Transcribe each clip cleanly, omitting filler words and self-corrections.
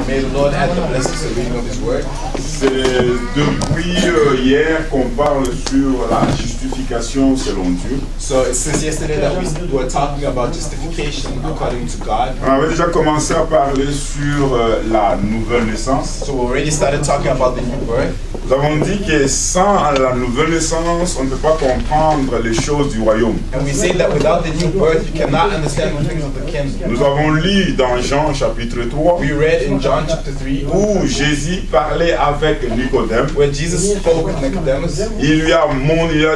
May the Lord add the blessings to the reading of His Word. C'est depuis hier qu'on parle sur la justification selon Dieu. So it's since yesterday that we were talking about justification according to God. On avait déjà commencé à parler sur la nouvelle naissance. So we already started talking about the new birth. Nous avons dit que sans la nouvelle naissance, on ne peut pas comprendre les choses du royaume. And we say that without the new birth, you cannot understand the things of the kingdom. Nous avons lu dans Jean chapitre 3 We read in John chapter 3 où Jésus parlait avec Nicodème. where Jesus spoke with Nicodemus. Il lui a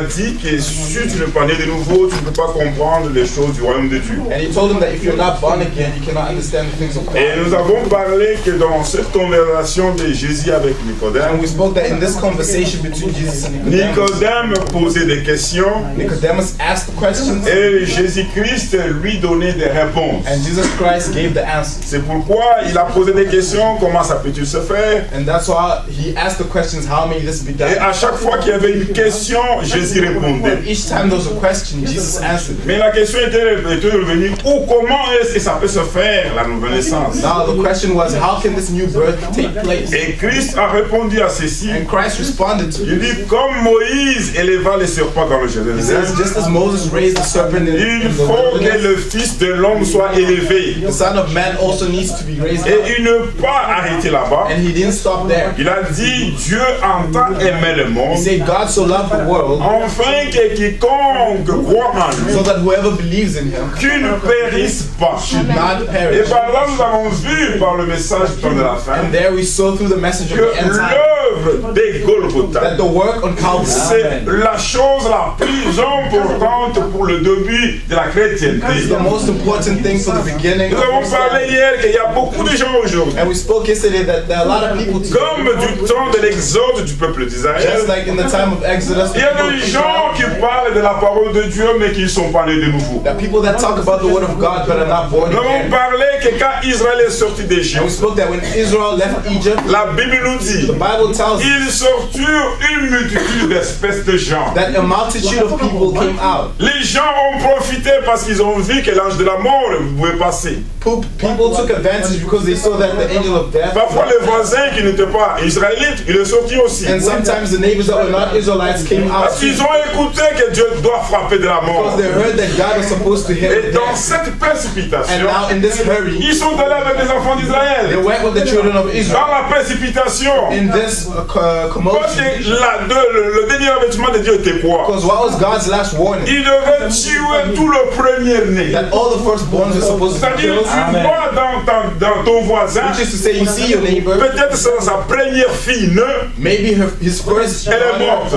dit que si tu n'es pas né de nouveau, tu ne peux pas comprendre les choses du royaume de Dieu. And he told him that if you're not born again, you cannot understand the things of Et God. nous avons parlé que dans cette conversation de Jésus avec Nicodème, And we spoke that in this conversation between Jesus and Nicodemus, Nicodème posait des questions Nicodemus asked the questions et Jésus-Christ lui donnait des réponses. and Jesus Christ gave the answers. C'est pourquoi il a posé des questions, comment ça peut-il se faire? And that's why he asked the questions, how may this be Et done? à chaque fois qu'il y avait une question, Jésus répondait. Each time there was a question, Jesus answered. Mais la question était revenue, ou comment est-ce que ça peut se faire, la nouvelle naissance? Now the question was, how can this new birth take place? Et Christ a répondu à ceci. And Christ responded to Il it. dit, comme Moïse éleva les serpents dans le He jardin, says, just as Moses raised the serpent in il the faut que wilderness, le Fils de l'homme soit élevé. the Son of Man also needs to be raised Et up. il ne pas arrêté là-bas. And he didn't stop there. Il a dit, Dieu entend aimer le He monde, said, God so loved the world afin que quiconque croit en lui, so that whoever believes in him qu'il ne périsse pas. should not Et perish. par là, nous avons vu par le message du temps de la fin And there we saw through the message of que the end time l'œuvre des Golgotha, that the work on Calvary c'est la chose la plus importante pour le début de la is chrétienté. the most important thing for the beginning Nous of avons Christianity. parlé hier qu'il y a beaucoup de gens aujourd'hui, And we spoke yesterday that there are a lot of people today, comme du temps de l'exode du peuple d'Israël, just like in the time of Exodus, il y a des gens qui parlent de la parole de Dieu mais qui ne sont pas nés de nouveau. that people that talk about the word of God but are not born Nous avons again. parlé que quand Israël est sorti And we d'Égypte, spoke that when Israel left Egypt, la Bible nous dit, the Bible tells us ils sortirent une multitude d'espèces de gens. that a multitude of people came out. Les gens ont profité parce qu'ils ont vu que l'ange de la mort pouvait passer. People took advantage because they saw that the angel of death. Parfois les voisins qui n'étaient pas israélites, ils sont sortis aussi. And sometimes the neighbors that were not Israelites came out Parce too, qu'ils ont écouté que Dieu doit frapper de la mort. because they heard that God was supposed to heal Et dans death. cette And précipitation, now in this hurry, ils sont allés avec les enfants they d'Israël. went with the children of Dans Israel. la précipitation, In this parce commotion, que le dernier avertissement de Dieu était quoi? because what was God's last warning? Il devait tuer tout le premier-né. That all the firstborns were supposed to be C'est-à-dire, killed. tu vois dans ton voisin, Which is to say, you see your neighbor, peut-être c'est sa première fille née, maybe his first elle est morte.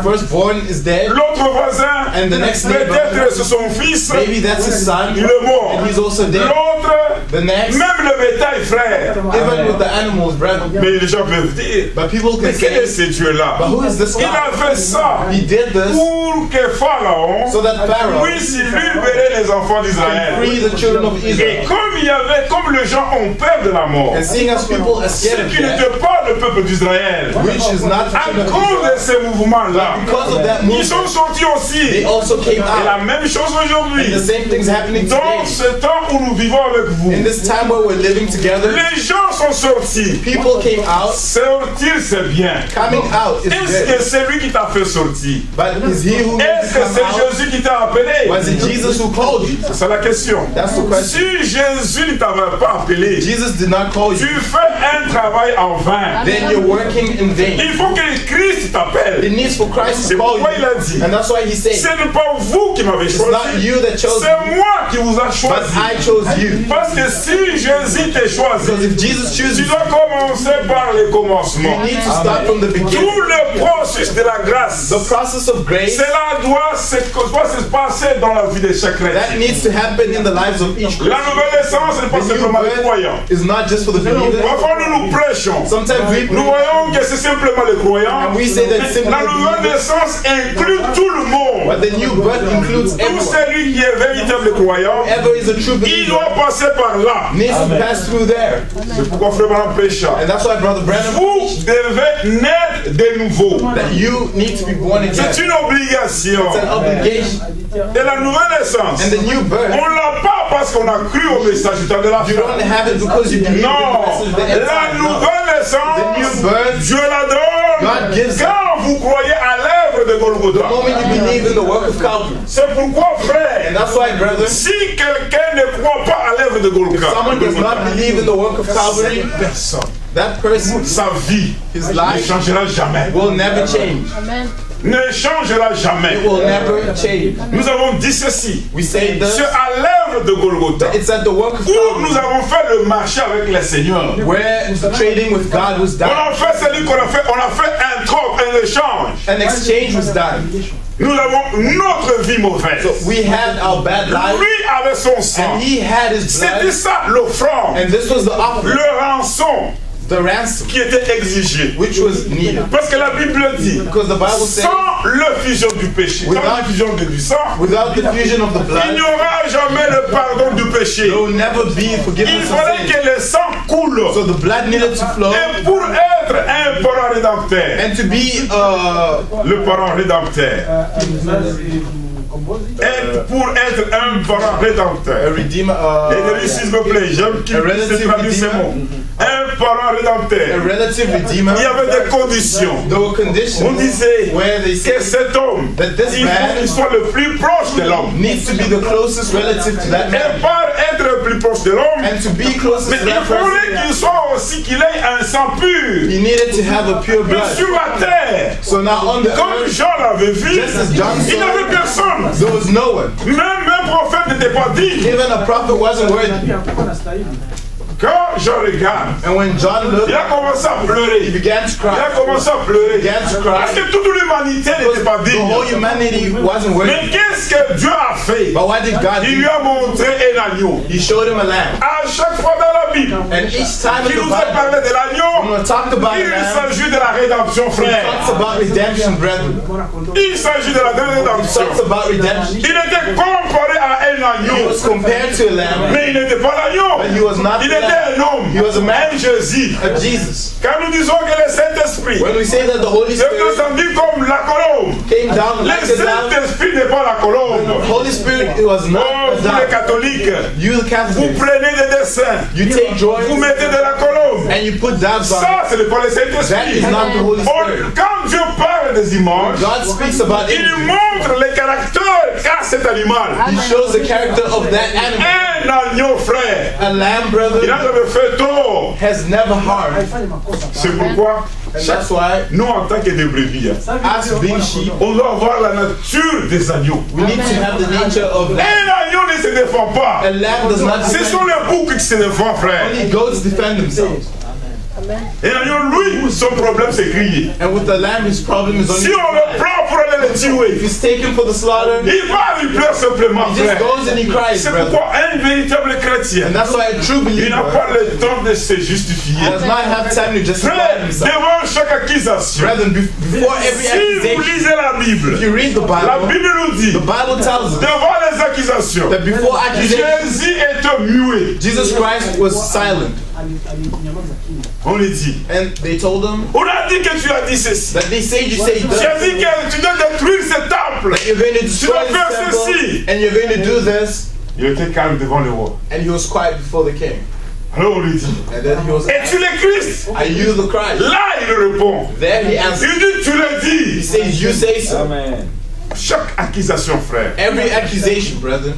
firstborn is dead, L'autre voisin, and the next neighbor, peut-être c'est son fils, maybe that's his son, il est mort. and he's also dead. L'autre, The next, même le bétail, frère. even with the animals, brother. Mais les gens peuvent dire, But people mais can quel est say, ce Dieu-là? but who is this Il a God? fait ça He did this pour que Pharaon so that Pharaoh puisse libérer les enfants can d'Israël. free the children of Et Israel. comme les gens ont peur de la mort, And seeing as people are ce scared of qui death, n'était pas le peuple d'Israël, which is not the à children of cause de Israel, ces mouvements-là, because of that ils movement, sont sortis they aussi. also came Et la out. même chose aujourd'hui. And the same thing's happening Dans today. ce temps où nous vivons avec vous, In this time where we're living together, les gens sont sortis. people came out. Sortir, c'est bien. Coming out is Est-ce good. que c'est lui qui t'a fait sortir? But is he who made Est-ce you que come c'est out? Jésus qui t'a appelé? Was it Jesus who called you? C'est la question. That's the question. Si Jésus ne t'avait pas appelé, Jesus did not call tu you. fais un travail en vain. Then you're working in vain. Il faut que Christ t'appelle. It needs for Christ C'est to call pourquoi il you. a dit, And that's why he said, ce n'est pas vous qui m'avez it's not choisi, you that chose me, c'est moi qui vous a but choisi. I chose you. Parce que si Jésus t'a Because choisi, if Jesus tu chooses you, dois commencer par le commencement. you need to start from the beginning. Tout le processus de la grâce, The process of grace, cela doit se passer dans la vie de chaque that chrétien. needs to happen in the lives of each La Christian. nouvelle naissance n'est pas The new simplement les croyants. birth is not just for the believers. Parfois nous prêchons. Sometimes we Nous voyons que c'est simplement les croyants. and we say that simply La nouvelle believers, naissance inclut tout le monde. but the new birth includes Tout everyone. celui qui est véritable croyant, Whoever is a true il believer doit passer par là. needs to pass through there. C'est pourquoi Frère Branham prêcha. And that's why Brother Branham Vous devez naître de nouveau. that you need to be born again. C'est une obligation. It's an obligation. Et la nouvelle naissance, And the new birth, on ne l'a pas pas parce qu'on a cru au message du temps de la You don't fin. have it because you believe in the Non, message of the end la time. No. nouvelle The naissance, new birth, Dieu la donne God gives it. quand vous croyez à l'œuvre de The Golgotha. moment you believe in the work of Calvary. C'est pourquoi, frère, And that's why, brother, si quelqu'un ne croit pas à l'œuvre de Golgotha, someone does not believe in the work of Calvary, personne, that person, sa vie his ne life changera jamais. will never change. Amen. Ne changera jamais. It will never change. Nous avons dit ceci. We say C'est this, à l'œuvre de Golgotha it's at the work of où nous Calvary avons fait le marché avec le Seigneur. where the trading with God was On done. a fait celui qu'on a fait, on a fait un troc, un échange. An exchange was done. Nous avons notre vie mauvaise. So we had our bad life, Lui avait son sang. and he had his C'était blood, ça l'offrande, and this was the offering, le rançon the ransom, qui était exigé. which was needed. Parce que la Bible dit, Because the Bible says, sans l'effusion du péché, sans Without- l'effusion du sang, without the fusion of the il n'y blood, aura jamais le pardon du péché. there will never be Il forgiveness of fallait sin. que le sang coule. So the blood needed to flow, Et pour être un parent rédempteur, and to be le parent rédempteur, pour être un parent a rédempteur. redeemer, Et Nelly, s'il vous plaît, j'aime qu'il A puisse relative traduire ces redeemer. mots. Un parent a rédempteur. relative redeemer. Il y avait des conditions. There were On conditions disait where they que said cet homme, that this il faut man qu'il soit le plus proche de l'homme. needs to be the closest relative to that Et man, par être le plus proche de l'homme, and to be closest mais to il that fallait person, qu'il soit aussi qu'il ait un sang pur. he needed to have a pure Mais blood. sur la terre, So now on the comme earth, Jean l'avait vu, Just as John il saw n'avait personne. there was no one. Même un prophète n'était pas digne. Even a prophet wasn't worthy. Quand je regarde, And when John looked, il a commencé à he pleurer. began to Il cry. a commencé à pleurer. Began to Parce cry. que toute l'humanité n'était pas The whole digne. humanity wasn't worthy. Mais qu'est-ce que Dieu a fait? But what did God Il lui do? a montré un agneau. He showed him a lamb. À chaque fois dans la Bible, And each time in il the nous a Bible, parlé de when l'agneau, we talked about a il lamb, s'agit de la rédemption, it frère. talks about redemption, brethren. Il s'agit de la It rédemption. talks about redemption. Il était comparé à un He agneau, was compared to a lamb, mais il n'était pas l'agneau. but he was not Il the était lamb. un homme, He was a man, un Jésus. a Jesus. Quand nous disons que le Saint-Esprit When we say that the Holy est Spirit descendu comme la colombe, came down le like a lamb, Saint-Esprit n'est pas la colombe. the Holy Spirit it was Oh, not a vous les dove. catholiques, You the vous Catholics, prenez des dessins, you take joy vous mettez de la colombe. and you put doves on it. Ça, ce n'est pas le That Saint-Esprit. is not the Holy Spirit. Quand Dieu parle des images, God speaks about il it. montre les caractères qu'a cet animal. He shows the character of that animal. Un agneau, frère, A lamb, il brother, n'a jamais fait tort. has never harmed. C'est pourquoi, And that's why, nous, en tant que des brebis, as being sheep, on doit avoir la nature des agneaux. we need to have the nature of lamb. Un agneau ne se défend pas. A lamb does not Ce sont defend. les boucs qui se défendent, frère. Only goats defend themselves. Et l'agneau, lui, son problème, c'est crier. And with the lamb, his problem is Si only on le prend pour aller le if tuer, he's taken for the slaughter, he il va, il pleure simplement, just frère. goes and he cries, C'est brother. pourquoi un véritable chrétien, And that's why a true il believer n'a pas le temps de se justifier. does not have time to justify Frère, himself. devant chaque accusation, Brethren, before every si vous accusation, lisez la Bible, if you read the la Bible, Bible nous dit, the Bible tells us devant les accusations, that before accusation, Jésus était muet. Jesus Christ was silent. On lui dit. And they told him On a dit que tu as dit ceci. that they say you say J'ai this, dit que tu dois détruire ce temple. that you're going to destroy dois faire this temple, ceci. and you're going to do this. Il était calme devant le roi. And he was quiet before the king. Alors on lui dit, And then he was es-tu le Christ? are you the Christ? Là, il répond. There he answered. Il dit, tu le He dis. says, you say so. Chaque accusation, frère. Every accusation, brethren.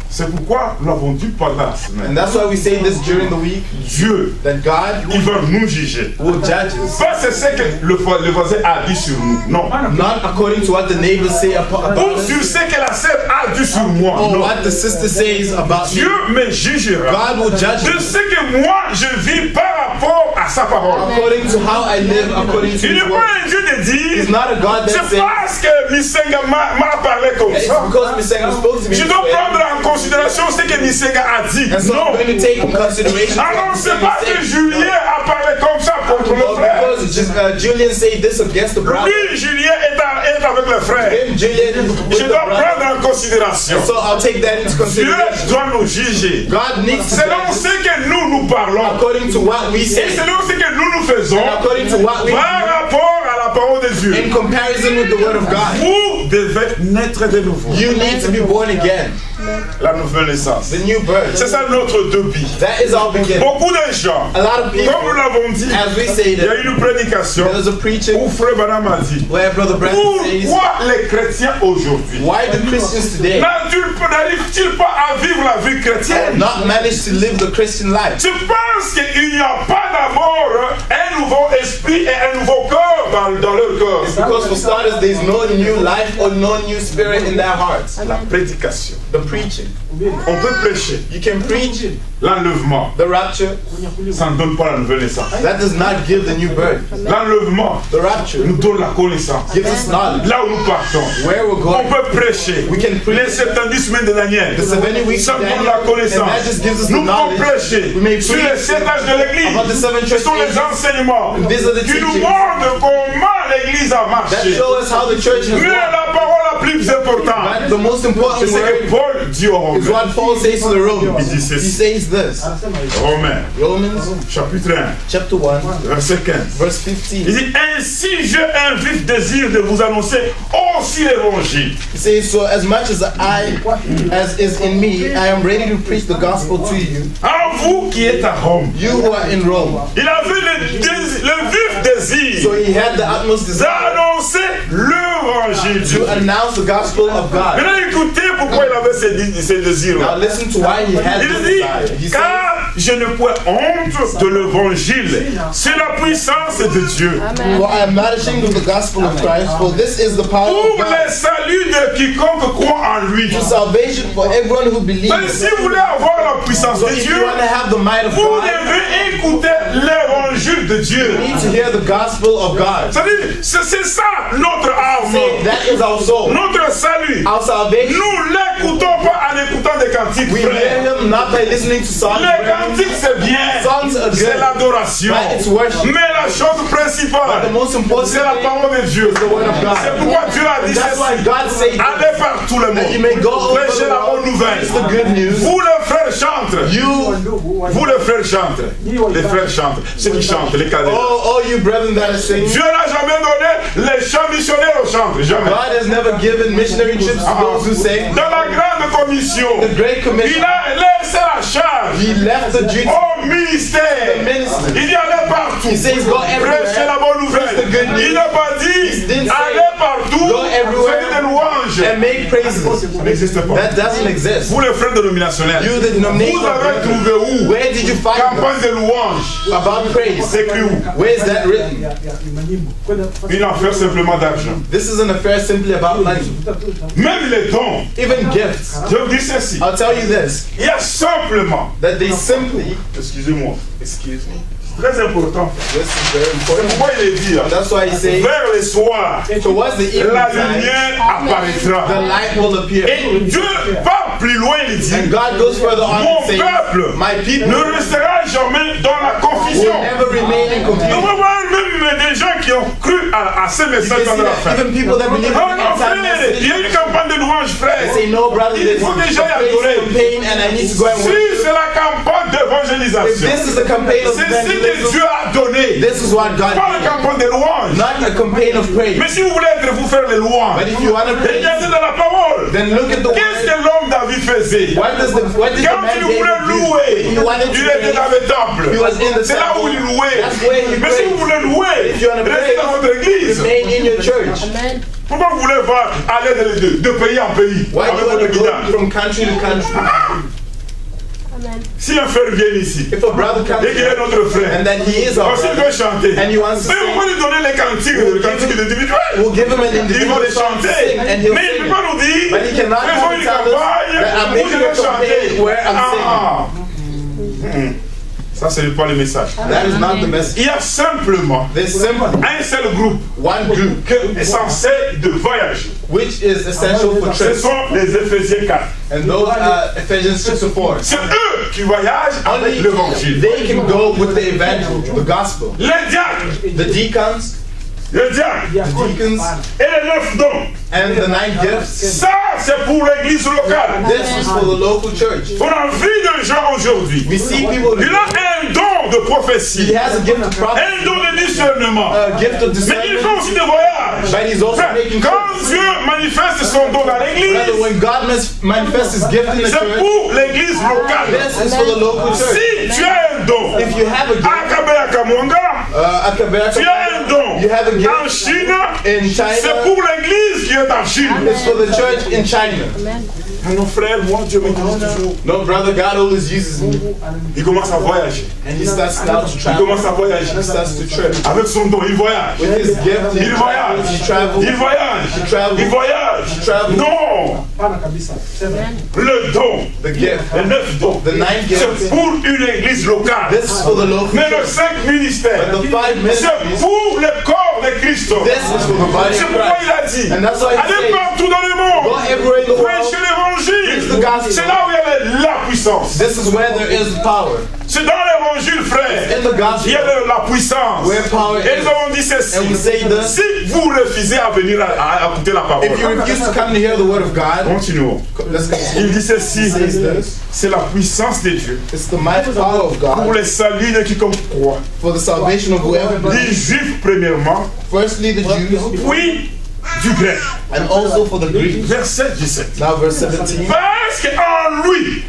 C'est pourquoi nous l'avons dit pendant la semaine. And that's why we say this during the week, Dieu, that God il va nous juger. will judge us. Pas c'est ce que le voisin a dit sur nous. Non. Not according to what the neighbors say about Ou us, sur ce que la sœur a dit sur moi. or Non. what the sister says about me. Dieu me jugera God will judge de us ce que moi je vis par rapport à sa parole. according to how I live, according to Il His n'est word. pas un Dieu de He's dire, not a God that c'est says, parce que Misenga m'a parlé comme it's ça. because Mr. spoke to me Je this dois way, prendre en considération ce que Misenga a dit. and so Non. I'm going to take in consideration Alors what c'est Mr. pas que said. Julien a parlé comme ça contre le frère. Because Julian said this against the brother. Lui, Julien est avec le frère. Him, Julian, with Je the dois brother. prendre en considération. So I'll take that into Dieu consideration. doit nous juger. God needs to Selon judge ce us que nous parlons. according to what we Et say, selon ce que nous faisons. and according to what we Par do, rapport à la parole de Dieu. in comparison with the word of God. Vous devez naître de nouveau. You need to be born again. la nouvelle naissance. The new birth. C'est ça notre début. That is our beginning. Beaucoup de gens, A lot of people, comme nous l'avons dit, as we say il y a that, une prédication there's a preaching où Frère Branham a dit, where Brother Branham says, pourquoi les chrétiens aujourd'hui why do Christians today n'arrivent-ils pas à vivre la vie chrétienne? not manage to live the Christian life? Je pense qu'il n'y a pas d'abord un nouveau esprit et un nouveau corps dans leur corps. It's because for starters, there's no new life or no new spirit in their hearts. La prédication. The preaching. On peut prêcher. You can preach L'enlèvement, the rapture. ça ne donne pas la nouvelle naissance. That does not give the new birth. L'enlèvement The rapture nous donne la connaissance. gives us knowledge. Là où nous partons, Where we're on going. peut prêcher. We can Les preach 70 semaines de Daniel, the 70 weeks ça of nous donne Daniel, la and that connaissance. just gives us the Nous pouvons knowledge. prêcher We may sur les preach 7 âges de about the l'Église. seven Ce church sont les ages. enseignements These are the qui nous teachings montrent comment l'Église a that marché. show us how the church has Mais walked. la parole la plus importante, But the most important c'est ce que word Paul dit aux is Romains. what Paul says to the Romans. Il dit He ceci. says this. Romains, Romans chapitre 1, chapter 1, verset 15. verse Il 15. dit, ainsi j'ai un vif désir de vous annoncer aussi l'évangile. He says, so as much as is in me, I am ready to preach the gospel to you. À vous qui êtes à Rome. You who are in Rome. Il avait le vif désir So he had the utmost desire d'annoncer l'évangile. to announce the gospel of God. Maintenant écoutez pourquoi il avait ces Now désirs-là. listen to why he had Il this dit, desire. He says, car je ne point honte de l'évangile. C'est la puissance de Dieu. for I am not ashamed of the gospel of Christ, for this is the power of Pour le God salut de quiconque croit en lui. to salvation for everyone who Mais believes. si vous voulez avoir la puissance So de if Dieu, you want to have the might of vous God, devez écouter l'évangile de Dieu. you need to hear the gospel of God. C'est-à-dire, c'est ça notre âme. Say, that is our soul. Notre salut. Our salvation. Nous l'écoutons pas en écoutant des cantiques, We hear frère. him not by listening to songs, Les brethren, cantiques, c'est bien. Songs are C'est good, l'adoration. but it's worship. Mais la chose But the principale, most important c'est la thing parole de Dieu. is the word of God. C'est pourquoi Dieu a dit That's why ceci. God said Allez par tout le that you monde. may go over Prêchez the la bonne world, nouvelle. preach the good news. Vous les frères chantent. You, Vous les frères chantent. Les frères chantent. Ceux qui chantent, les cadets. all you brethren that are singing, Dieu n'a jamais donné les chants missionnaires aux chantres. Jamais. God has never given missionary trips to those who sing. Dans la grande commission, The Great Commission, il a laissé la charge he left the duty au ministère. The ministry. Il y allait partout. He says go Prêchez la everywhere bonne nouvelle. the good news. Il n'a pas dit didn't say allez partout, go everywhere faites des louanges. and make praises. Ça n'existe pas. That doesn't exist. Vous les frères dénominationnels, You, the vous denomination avez trouvé où? where did you find Campagne de louanges. about praise? C'est écrit où? Where is that written? Une affaire simplement d'argent. This is an affair simply about money. Même les dons. Even gifts. Je vous dis ceci. I'll tell you this, Il y a simplement, that they simply, excusez-moi, excuse me, très important. this is very C'est important. pourquoi il est dit, That's why he says, vers le soir, towards the evening la time, lumière the apparaîtra. light will appear. Et Dieu va plus loin, il dit, And God goes further on mon and says, peuple my people ne restera jamais dans la will confusion. never remain in Nous confusion. allons voir même des gens qui ont cru à ces You messages can see dans la that fin. even people that believe in Oh the non, end time frère, il y message, a une campagne de louange, frère. they say, no, brother, Il there's faut a déjà y praise adorer. campaign and I need to go and Si worship. c'est la campagne If d'évangélisation, this is a campaign of c'est ce que evangelism, Dieu a donné. this is what God Pas la did. campagne de louange. Not a campaign of praise. Mais si vous voulez être vous faire les louanges, But if you want to praise, regardez dans la parole. then look at the Qu'est-ce word. que l'homme David faisait? What did the Quand man il voulait David do? louer, He wanted to il était praise. dans le temple. He was in the C'est là où il temple. louait. That's where he Mais si vous praised. voulez louer, If you want to restez praise, dans votre église. remain in your church. Pourquoi vous voulez aller de pays en pays Why avec do you want votre to go guidance? from country to country? Si un frère vient ici If a brother comes et qu'il est here notre frère, and that he is our aussi il brother, veut chanter, and he wants to mais on va sing, lui donner les cantiques individuels. we'll give him an Il va individual les song to chanter, sing, and he'll mais il sing ne peut it. pas nous dire But he cannot faisons come une tell us campagne that I'm où je making vais a campaign chanter. where I'm Ça, ce n'est pas le message. That is not the message. Il y a simplement There's simply un seul groupe one group qui est censé de voyager. which is essential for Ce trips, sont les Éphésiens 4. and those are Ephesians chapter 4. C'est eux qui voyagent avec Only l'évangile. they can go with the evangel, the gospel. Les diacres, The deacons, les diacres the deacons, et les 9 dons. and the 9 gifts. Ça, c'est pour l'église locale. This is for the local church. On a vu des gens aujourd'hui. We see people. Il a un don de He prophétie, has a gift of prophecy, un don de discernement. a gift of Mais il fait discernment, aussi des voyages. but he's also Frère, making quand choices. Dieu manifeste son don dans Brother, l'église, when God manifests His gift in the c'est church, pour l'église locale. this is for the local church. Si tu as un don, If you have a gift, à Kabea Kamwanga, at Quebec, tu as un don. you have a En gift Chine, in c'est China, pour l'église qui est en Chine. it's for the church in China. Ah non, frère, moi, Dieu m'utilise toujours. No, brother, God always uses me. Il commence à voyager. And he starts now to Il travel. commence à voyager. He starts to travel. Avec son don, il voyage. With his gift, he Il voyage. travels. He travels. Il voyage. He travels. Il voyage. He travels. Non, le don, The gift. les 9 dons, The 9 c'est gifts. pour une église locale. This is for the local Mais le church. 5 ministères, But the 5 c'est ministries, pour le corps de Christ. this is for the body C'est of pourquoi il Christ. a dit, And that's why he allez says, partout dans le monde, go everywhere in the world. prêchez l'évangile. Preach the gospel. C'est là où il y a la puissance. This is where there is power. C'est dans l'évangile, frère. In the Il y gospel, a la puissance. where power Et nous is. avons dit ceci. And we say this. Si vous refusez à venir à écouter la parole, If you refuse to come to hear the word of God, continuons. let's continue. Il dit ceci. He says this. C'est la puissance de Dieu It's the mighty power of pour God les saluts de quiconque croit. for the salvation of whoever Les believes. Juifs premièrement, Firstly, the Jews, puis du grec. and also for the Greeks. Verset 17. Now, verse 17. Parce qu'en lui,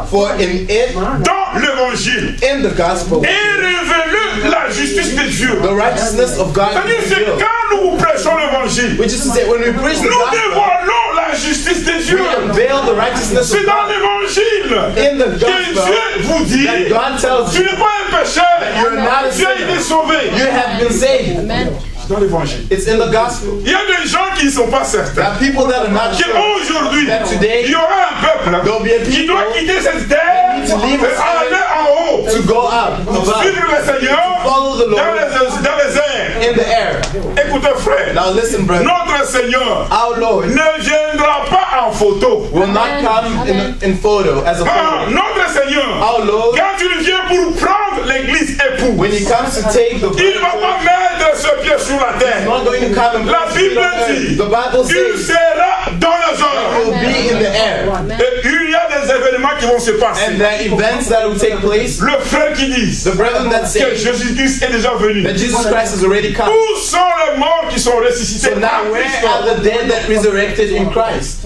For in it, dans l'évangile, in the gospel, est révélée la justice de Dieu. the righteousness of God C'est-à-dire is que revealed. quand nous prêchons l'évangile, Which is to say, when we preach the nous gospel, dévoilons la justice de we Dieu. unveil the righteousness of C'est dans God l'évangile in the que gospel Dieu vous dit, that God tells tu you n'es pas un pécheur, you're not a tu as été sinner. sauvé. You have been saved. C'est dans l'évangile. It's in the gospel. Il y a des gens qui ne sont pas certains. There are people that are not sure Qu'aujourd'hui, that today il y aura un peuple there'll be a qui people doit quitter cette terre need to leave et this aller en haut. to go up above, Suivre le Seigneur follow the dans Lord les airs. in the air. Écoutez, frère, Now listen, brother. notre Seigneur Our Lord ne viendra pas en photo. will not come in photo as a Ah, photo. notre Seigneur, Our Lord, quand il vient pour prendre l'église épouse, when he comes to take the il ne va pas mettre ses pieds sur la he's terre. not going to come and La place it Bible on earth. dit, The Bible il says sera dans les it airs. will be in the air. Et il y a des événements qui vont se passer. And there are events that will take place. Le frère qui dit The brethren that que say Jésus-Christ est déjà venu. that Jesus Christ has already come. Où sont les morts qui sont ressuscités So now en where Christ? are the dead that resurrected in Christ?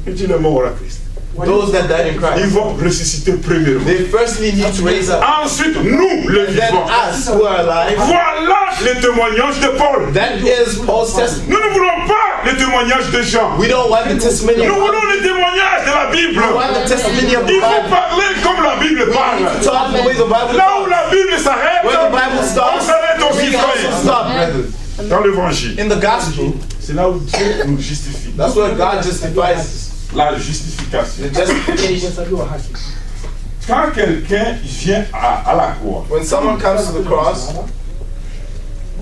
Il dit les morts à Christ. Those that died in Ils Christ. vont ressusciter premièrement. They firstly need to raise up. Ensuite, nous, les Then vivants. us who are alive, Voilà les témoignages de Paul. that is Paul's testimony. Nous ne voulons pas les témoignages de Jean. We don't want the testimony Nous of voulons les témoignages de la Bible. We want the testimony of the Il faut Bible. parler comme la Bible parle. Talk the way the Bible Là où talks. la Bible s'arrête, When the Bible on stops, s'arrête aussi, we also frère. stop, brethren. Dans l'évangile. In the gospel, C'est là où Dieu nous justifie. that's where God justifies La justification. the justification. Quand quelqu'un vient à la croix, When someone comes to the cross,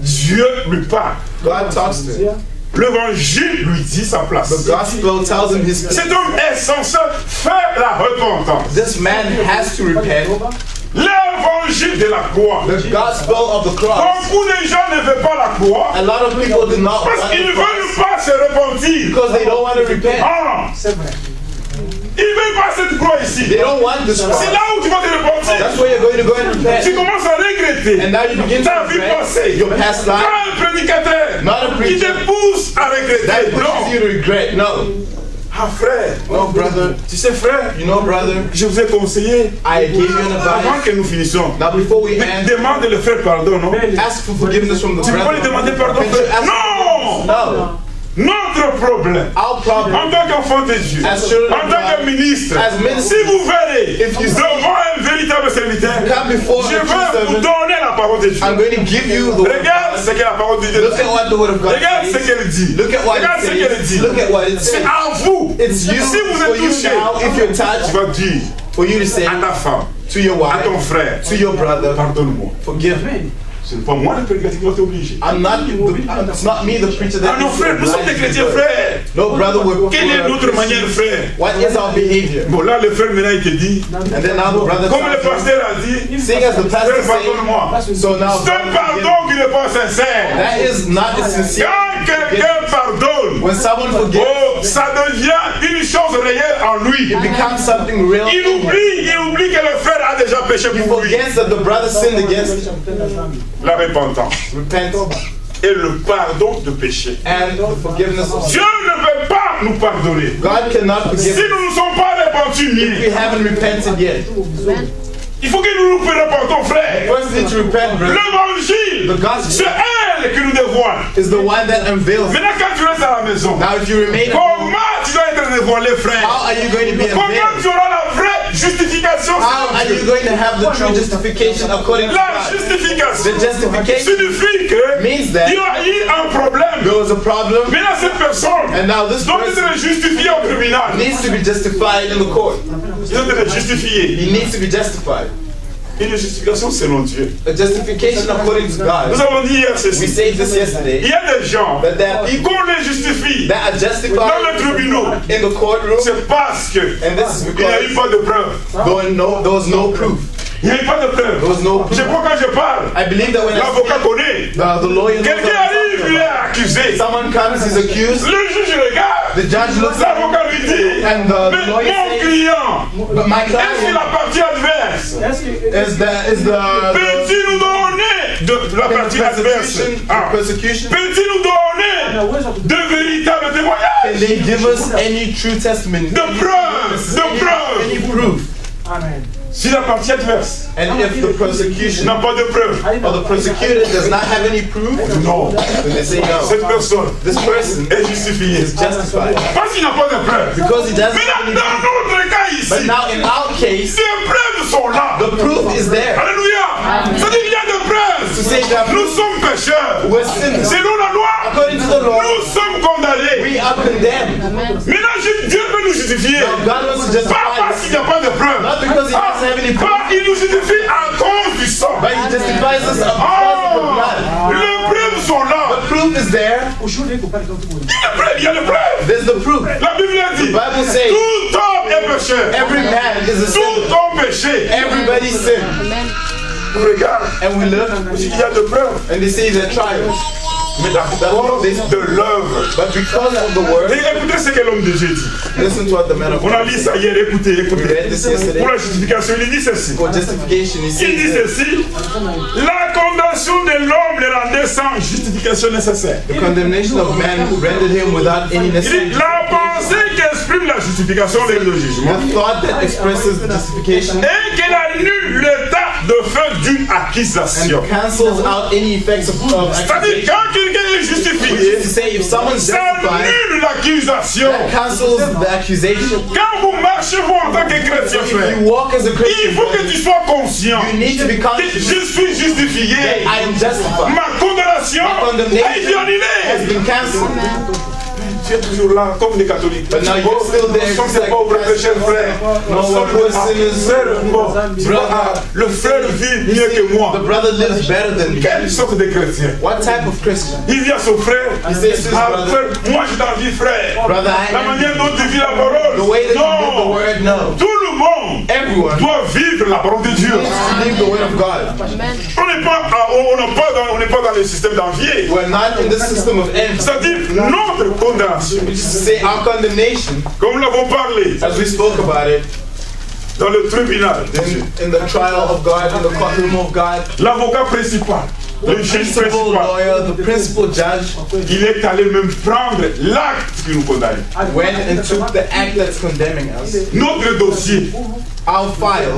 Dieu lui parle. God talks to him. L'évangile lui dit sa place. The gospel tells him his Cet homme est censé faire la repentance. This man has to repent. L'évangile de la croix. The gospel of the cross. Beaucoup de gens ne veulent pas la croix A lot of people do not parce want qu'ils ne the cross veulent pas se repentir. because they don't want to repent. Ah, ils ne veulent pas cette croix ici. They don't want this cross. C'est là où tu vas te repentir. That's where you're going to go and Tu repent. commences à regretter And now you begin to ta vie regret passée. your past life. Pas un prédicateur Not a qui te preacher pousse à that regretter. pushes Non. you to regret. No. Ah frère, No, brother. tu sais frère, You know, brother, je vous ai conseillé I gave you an avant advice. que nous finissions. Now, before we Mais end, demande de le faire pardon, non? ask for forgiveness from the Tu peux lui brethren. demander pardon. Can't you ask Non! No. Notre problème, Our problem en tant qu'enfant de Dieu, As children en of tant que God, ministre, as ministers, si vous verrez if you see- devant un véritable serviteur, come before je a true vais vous servant, donner la parole de Dieu. I'm going to give you the word of Regarde God. ce que la parole de Dieu Look dit. at what the word of God Regarde ce says. qu'elle dit. Look at what Regarde ce it qu'elle says. dit. Look at what it C'est says. à vous. It's you, Si vous for êtes you touché, now, if you're tu touched, vas dire for you to say à ta femme, to your à ton wife, frère, to your brother, pardonne-moi. forgive me. Ce n'est pas moi le prédicateur qui va t'obliger. It's not me, the preacher that Ah non, frère, nous sommes des chrétiens, frère. No, brother, we're Quelle est notre manière, frère? What is our behavior? Bon, là, le frère maintenant, il te dit, And then now the brother comme le tells pasteur a dit, seeing as the pastor frère, pardonne-moi. said, so now C'est un pardon qui n'est pas sincère. that is not a sincere. Quand quelqu'un pardonne, When someone forgives, oh, ça devient une chose réelle en lui. it becomes something real. Il oublie que le frère a déjà péché He pour lui. forgets that the brother sinned against him. La repentance Repent et le pardon de péché. and the forgiveness of Dieu sin. ne peut pas nous pardonner God cannot si forgive nous ne sommes pas repentis if we ni. haven't repented yet. Il faut que nous nous repentons, frère. First need to repent, brother. L'évangile, The gospel c'est elle qui nous dévoile. is the one that unveils. Maintenant, quand tu restes à la maison, Now, if you remain at home, comment tu dois être dévoilé, frère? how are you going to be Comment unveiled? tu auras la vraie justification? How are you going to have the true justification according to La God? justification The justification signifie que means that il y a eu un problème. there was a problem, Maintenant, cette personne and now this doit person être justifiée au tribunal. needs to be justified in the court. Il doit être justifié. He needs to be justified. Une justification selon Dieu. A justification according to Nous God. avons dit hier We ceci. said this Il yesterday, y a des gens that there are people qu'on les justifie that are dans justified le tribunal. in the courtroom, C'est parce que and this is il n'y a eu because pas de preuve. there was no proof. Il n'y a eu pas de There was preuve. no proof. Je crois que quand je parle, I believe that when l'avocat connaît. the lawyer knows Quelqu'un what I'm arrive, talking il est about. accusé. Someone comes, he's accused, Le juge regarde. the judge looks at him, L'avocat lui dit, and mais the lawyer mon says, client, but my est-ce que client la partie adverse is the peut-il nous donner de la partie adverse? Ah. persecution? Peut-il nous donner de véritables Can témoignages? they give us any true testimony? De preuves, de Any preuves. proof? Si la partie adverse And if the persecution n'a pas de preuves, or the persecutor does not have any proof, non, then they say no. cette personne This person est justifiée. is justified Parce qu'il n'a pas de preuves. because he doesn't Mais have any dans proof. notre cas But ici, now in our case, ces preuves sont là. the proof is there. Alléluia. C'est-à-dire qu'il y a des To preuves. say that Nous sommes pécheurs. we're sinners. Selon la loi, According to the law, nous sommes condamnés. we are condemned. Maintenant, Dieu peut nous justifier. Now God wants to Pas justify parce qu'il n'y a pas de preuves. not because he doesn't have any proof, Pas, il nous justifie à cause du sang. but he justifies us because of the Oh, blood. les preuves sont là. The proof is there. Il y a les preuves. There's the proof. La Bible a dit, The Bible says tout homme est pécheur. every man is a Tout sinner. homme péché. Everybody sin. On regarde, And we look il y a de preuves. and they say they're trials. Mais d'abord de l'œuvre. But because of the word, Et écoutez ce que l'homme de Dieu dit. listen to what the man of On a God lu said. ça hier, écoutez, We écoutez. read this yesterday. Pour la justification, il dit ceci. For justification, he Il dit says ceci. La condamnation de l'homme le rendait sans justification nécessaire. the condemnation of man rendered him without any Il necessary. dit la pensée qui exprime la justification et le jugement. The thought that expresses the justification Et qu'elle annule l'état de fait d'une accusation. and cancels out any effects of C'est-à-dire, accusation. quand quelqu'un est justifié, Which is to say, if someone's ça justified, annule l'accusation. that cancels the accusation. Quand vous marchez, vous, en tant que chrétien, If frère, you walk as a il Christian, faut que tu sois conscient you need to be que conscious je suis justifié. I am justified. Ma condamnation My condemnation a été has annulée. been cancelled. Tu es toujours là, comme les catholiques. But now you're still there. Nous sommes des pauvres pécheurs, frère. No, Nous sommes we're des sinners. frères. Bon, tu vois, le frère vit mieux que moi. The brother lives better than me. Quelle sorte de chrétien? What type of Christian? Il dit à son frère, He says to his ah, brother, frère, moi je t'envie, frère. brother, La I manière am dont tu vis la parole. the way that you live the Non, word, no. tout le monde Everyone doit vivre la parole de Dieu. needs to live the word of God. On n'est pas, on n'est pas dans le système d'envier. We're not in the system of envy. C'est-à-dire notre condamnation, Which is to say, our condemnation, comme nous l'avons parlé as we spoke about it, dans le tribunal de Dieu. in the trial of God, in the courtroom of God, L'avocat principal, le juge principal principal, lawyer, the principal judge, il est allé même prendre l'acte qui nous condamne. went and took the act that's condemning us. Notre dossier, Our file.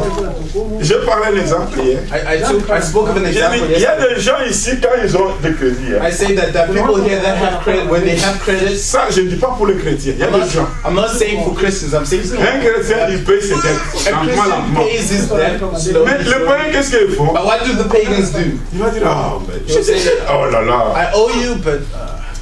j'ai parlé l'exemple hier. I spoke of an Il y a example des yesterday. gens ici, quand ils ont des crédits, hein, I say that people here that have credit, when they have credit, ça je ne dis pas pour les chrétiens, il y a des gens. I'm not saying for Christians, I'm saying Un chrétien, il paye ses dettes, a lentement, Christian lentement. pays his debt Mais slowly. le païen, qu'est-ce qu'ils font? But what do the pagans do? Il va dire, ah, mais je sais, oh là là. I owe you, but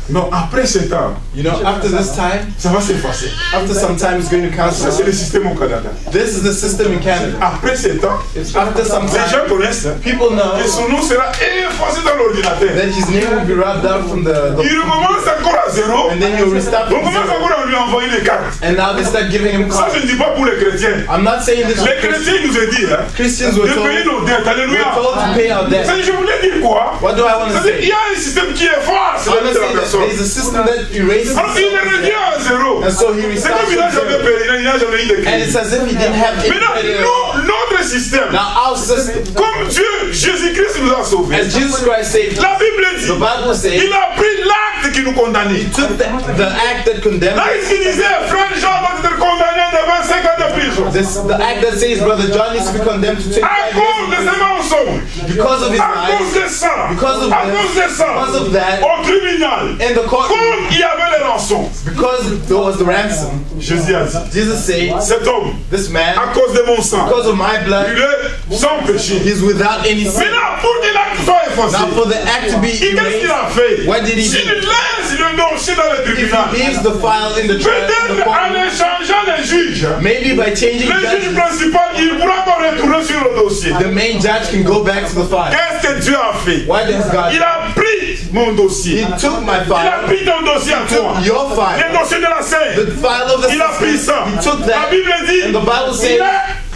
Non, après ce temps, You know, after this time, ça va s'effacer. after some time, it's going to Ça, cancel. c'est le système au Canada. This is the system in Canada. Après ce temps, It's after some les time, gens connaissent hein, people know que son nom sera effacé dans l'ordinateur. that his name will be rubbed out from the Il recommence encore à zéro. and then you'll restart On from commence zero. encore à lui envoyer des cartes. And now they start giving him Ça, je cards. ne dis pas pour les chrétiens. I'm not saying this. Les chrétiens nous ont dit hein, Christians de were told, payer nos dettes. Alléluia. to pay our debt. Je voulais dire quoi? What do I want to C'est-à-dire, il say? y a un système qui efface I la want vie to de la say that personne. there's a system that erases Alors, il est revenu à zéro. and so he C'est restarts comme il n'a from jamais zero. payé, il n'a jamais eu de And crédit. it's as if he didn't have any Maintenant, credit at all. notre système, Now our system, comme Dieu, Jésus-Christ nous a sauvés, as Jesus Christ saved us, la Bible dit, the Bible says il a pris l'acte qui nous condamnait. he took the act that condemned Là, us. il disait, frère Jean va être condamné de 25 ans de prison. The act that says Brother John needs to be condemned to 25 À cause de years ces mensonges, because of his à cause lies, de ça, because of à this, cause de ça, because of that, au tribunal, in the court, comme il y avait les rançons, because there was the ransom. Jésus a dit, Jesus said, cet homme, this man, à cause de mon sang, because of my blood, il est sans péché. he's without any sin. Maintenant, pour que l'acte soit effacé, Now for the act to be qu'est-ce qu'il erased, a fait? what did he S'il do? laisse le dossier dans le If tribunal, he leaves the file in the peut-être court, en échangeant les juges, maybe by changing le juge judges, principal, il pourra pas retourner sur le dossier. the main judge can go back to the file. Qu'est-ce que Dieu a fait? What does God Il do? a pris mon dossier. He took my Il a file, pris ton dossier à toi. your file, Le dossier de la scène. the file of the Il a pris system. ça. He took La that, Bible dit, and the Bible says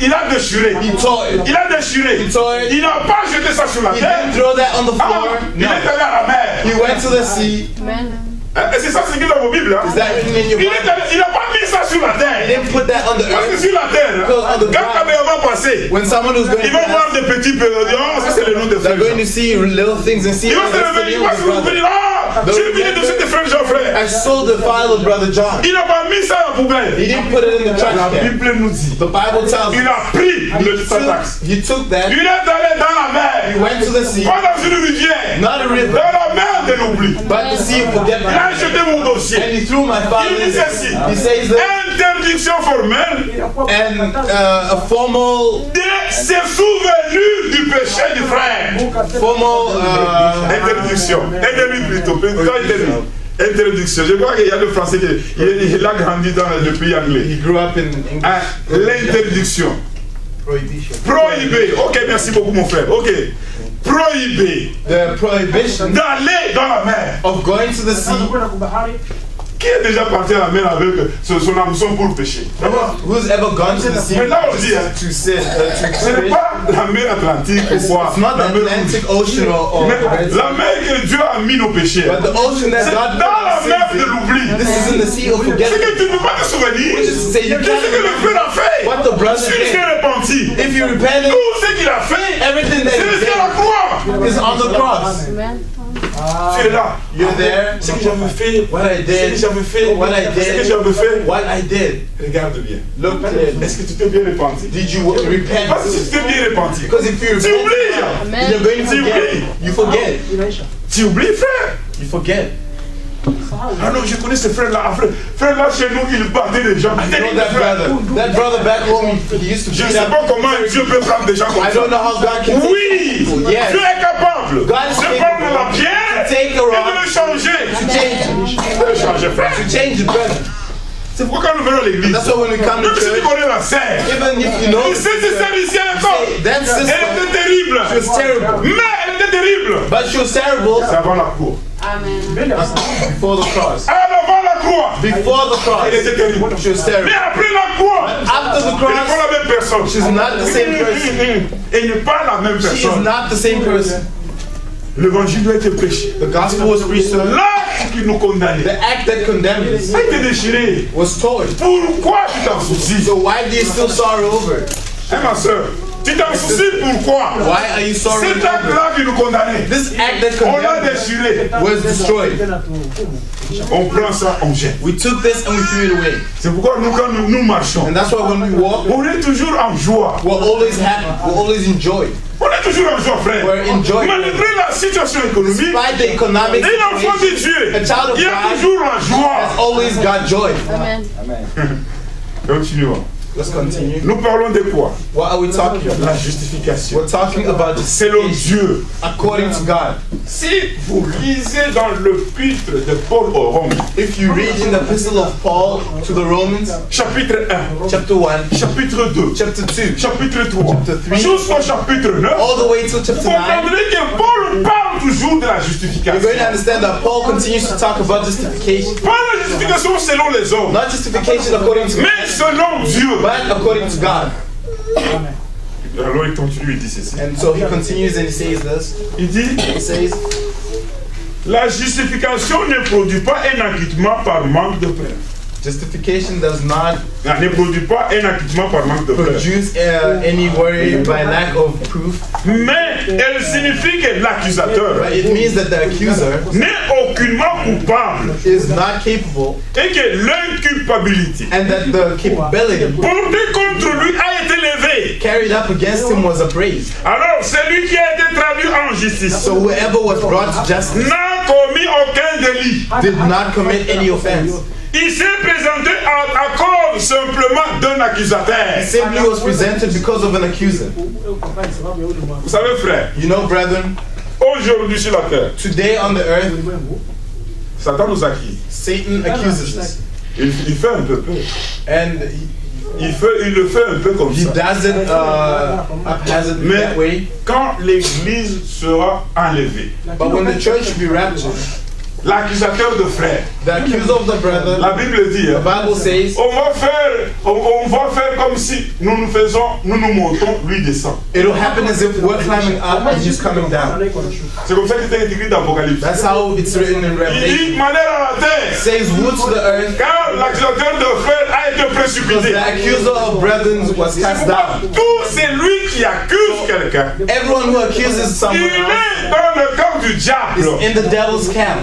il a déchiré. he tore it. Il a déchiré. He tore it. Il n'a pas jeté ça sur la He terre. didn't throw that on the Ah, floor. il est No. allé à la mer. He went to the sea. Et c'est ça ce qui est dans vos Bibles. Hein? Is that written in your Il Bible? n'a pas mis ça sur la He terre. didn't put that on the Parce que earth. sur la terre, Because on the quand ground, Caméra va passer, when someone who's going ils to vont pass, voir des petits périodiens. Ah, ça c'est le nom de they're frère going Jean. to see little things and see, Ils oh, vont se that's the réveiller, ils name vont of se his brother. dire, ah, j'ai vu le dossier de frère Jean, frère. I sold the file of Brother John. Il n'a pas mis ça à la poubelle. He didn't put it in the trash La can. Bible nous dit, The Bible tells il us a pris sa taxe. he took that, Il est allé dans la he mer, went to the sea, pas dans une rivière, not a river, dans la mer de l'oubli. but the sea of Il a forgetfulness. jeté mon dossier. And he threw my file Il in dit there. ceci, He says that, interdiction formelle and a formal, de se souvenir du péché du frère. Interdiction. Aidez-lui plutôt. Introduction. Je crois qu'il y a le français qui il a grandi dans le pays anglais. he grew up in English. Hein, l'interdiction. Prohibition. Prohibé. Ok, merci beaucoup mon frère. Ok. Prohibé The prohibition d'aller dans la mer. of going to the sea. Qui est déjà parti à la mer avec son hameçon pour pêcher? Who's ever gone to the sea Mais là on dit, hein, to sit, ce n'est to fish? pas la mer Atlantique ou quoi. It's not the La mer Atlantic Ocean or Mais la mer que Dieu a mis nos péchés. but the ocean that C'est God dans la put mer our de sins in. l'oubli. This is in the sea of C'est forgetfulness. que tu ne peux pas te souvenir de Just say you ce que le can't frère a fait. what the brother Si did. tu es repenti, If you repent, tout ce qu'il a fait, everything that c'est he le ciel à la did croix. is on the cross. Tu es là. You're there. Ce que j'avais fait, What I ce que did, j'avais fait, what I ce que did, j'avais fait. what I did. Regarde bien. Look clearly. Est-ce que tu t'es bien repenti? Did you repent? Parce que si tu t'es bien repenti, Because if you tu repent, oublies. you're going to Tu forget. oublies. You forget. Tu oublies, frère. You forget. Ah non, je connais ce frère-là. Frère là, chez nous, il battait les gens. You know that brother? That brother back home, he used to Je ne beat sais up. pas comment Dieu peut prendre des gens comme I ça. don't know how God can Oui, Yes. Dieu est capable God is de prendre la pierre take et a de rock le changer. to change De le changer, frère. to change it, brother. C'est pourquoi quand nous venons à l'église, That's why when we come to même si tu church, connais la scène, even if you know tu sais c'est celle ici encore. that Elle sister, était terrible. she was terrible, Mais elle était terrible. but she was terrible C'est avant la cour. before the cross. Avant la croix, Before the cross, elle était terrible. she was Mais terrible. après la croix, After the elle n'est pas cross, la même personne. she's not the same person. Elle n'est pas la même She is personne. not the same person. L'évangile doit être prêché. The gospel was preached to her. L'acte qui nous condamnait The act that condemned us a été déchiré. was torn. Pourquoi tu t'en soucies? So why do you still sorrow over it? Hein, ma soeur? Tu t'en soucies pourquoi? Why are you sorrowing Cet over it? acte-là qui nous condamnait, This act that on l'a condemned us déchiré. was destroyed. On prend ça, on jette. We took this and we threw it away. C'est pourquoi nous, quand nous marchons, And that's why when we walk, on est toujours en joie. we're always happy. We're always enjoyed. On est toujours en joie, frère. We're enjoying. Malgré la situation économique, Despite the economic un enfant de situation, Dieu, a child of il est God toujours en has joie. always got joy. Continuons. Let's continue. Nous parlons de quoi? What are we talking La about? justification. We're talking about Selon justification Dieu. according to God. Si vous lisez dans l'épître de Paul aux Romains, If you read in the epistle of Paul to the Romans, chapitre 1, chapter 1, chapitre 2, chapter 2, chapitre 3, Chapter 3, jusqu'au chapitre 9, all the way till vous chapter 9, comprendrez que Paul parle toujours de la you're justification. going to understand that Paul continues to talk about justification. Pas la justification selon les hommes, Not justification according to mais selon Dieu. but according to God. Alors il continue, il dit ceci. And so he continues and he says this. Il dit, He says, la justification ne produit pas un acquittement par manque de preuves. justification does not Ne produit pas un acquittement par manque de preuves. produce any worry by lack of proof, Mais elle signifie que l'accusateur but it means that the accuser n'est aucunement coupable is not capable et que l'inculpabilité and that the capability portée contre lui a été levée. carried up against him was appraised. Alors celui qui a été traduit en justice So whoever was brought to justice n'a commis aucun délit. did not commit any offense. Il s'est présenté à cause simplement d'un accusateur. Simply was presented because of an accuser. Vous savez frère, You know, brethren, aujourd'hui sur la terre, today on the earth, Satan nous accuse. Satan accuses us. Il fait un peu peur. And Il le fait un peu comme he ça. does it haphazardly that way. Mais quand l'église sera enlevée, But when the church be raptured, l'accusateur de frère, the accuser of the brother, la Bible dit, the Bible says, on va faire comme si nous nous montons, lui descend. it'll happen as if we're climbing up and he's coming down. C'est comme ça qu'il est écrit dans l'Apocalypse. That's how it's written in Il Revelation. dit malheur à la It terre, says, woe to the earth, car l'accusateur de frère a été because précipité. the accuser of brethren was cast down. Tout celui qui accuse quelqu'un, Everyone who accuses il someone else est dans le camp du diable. is in the devil's camp.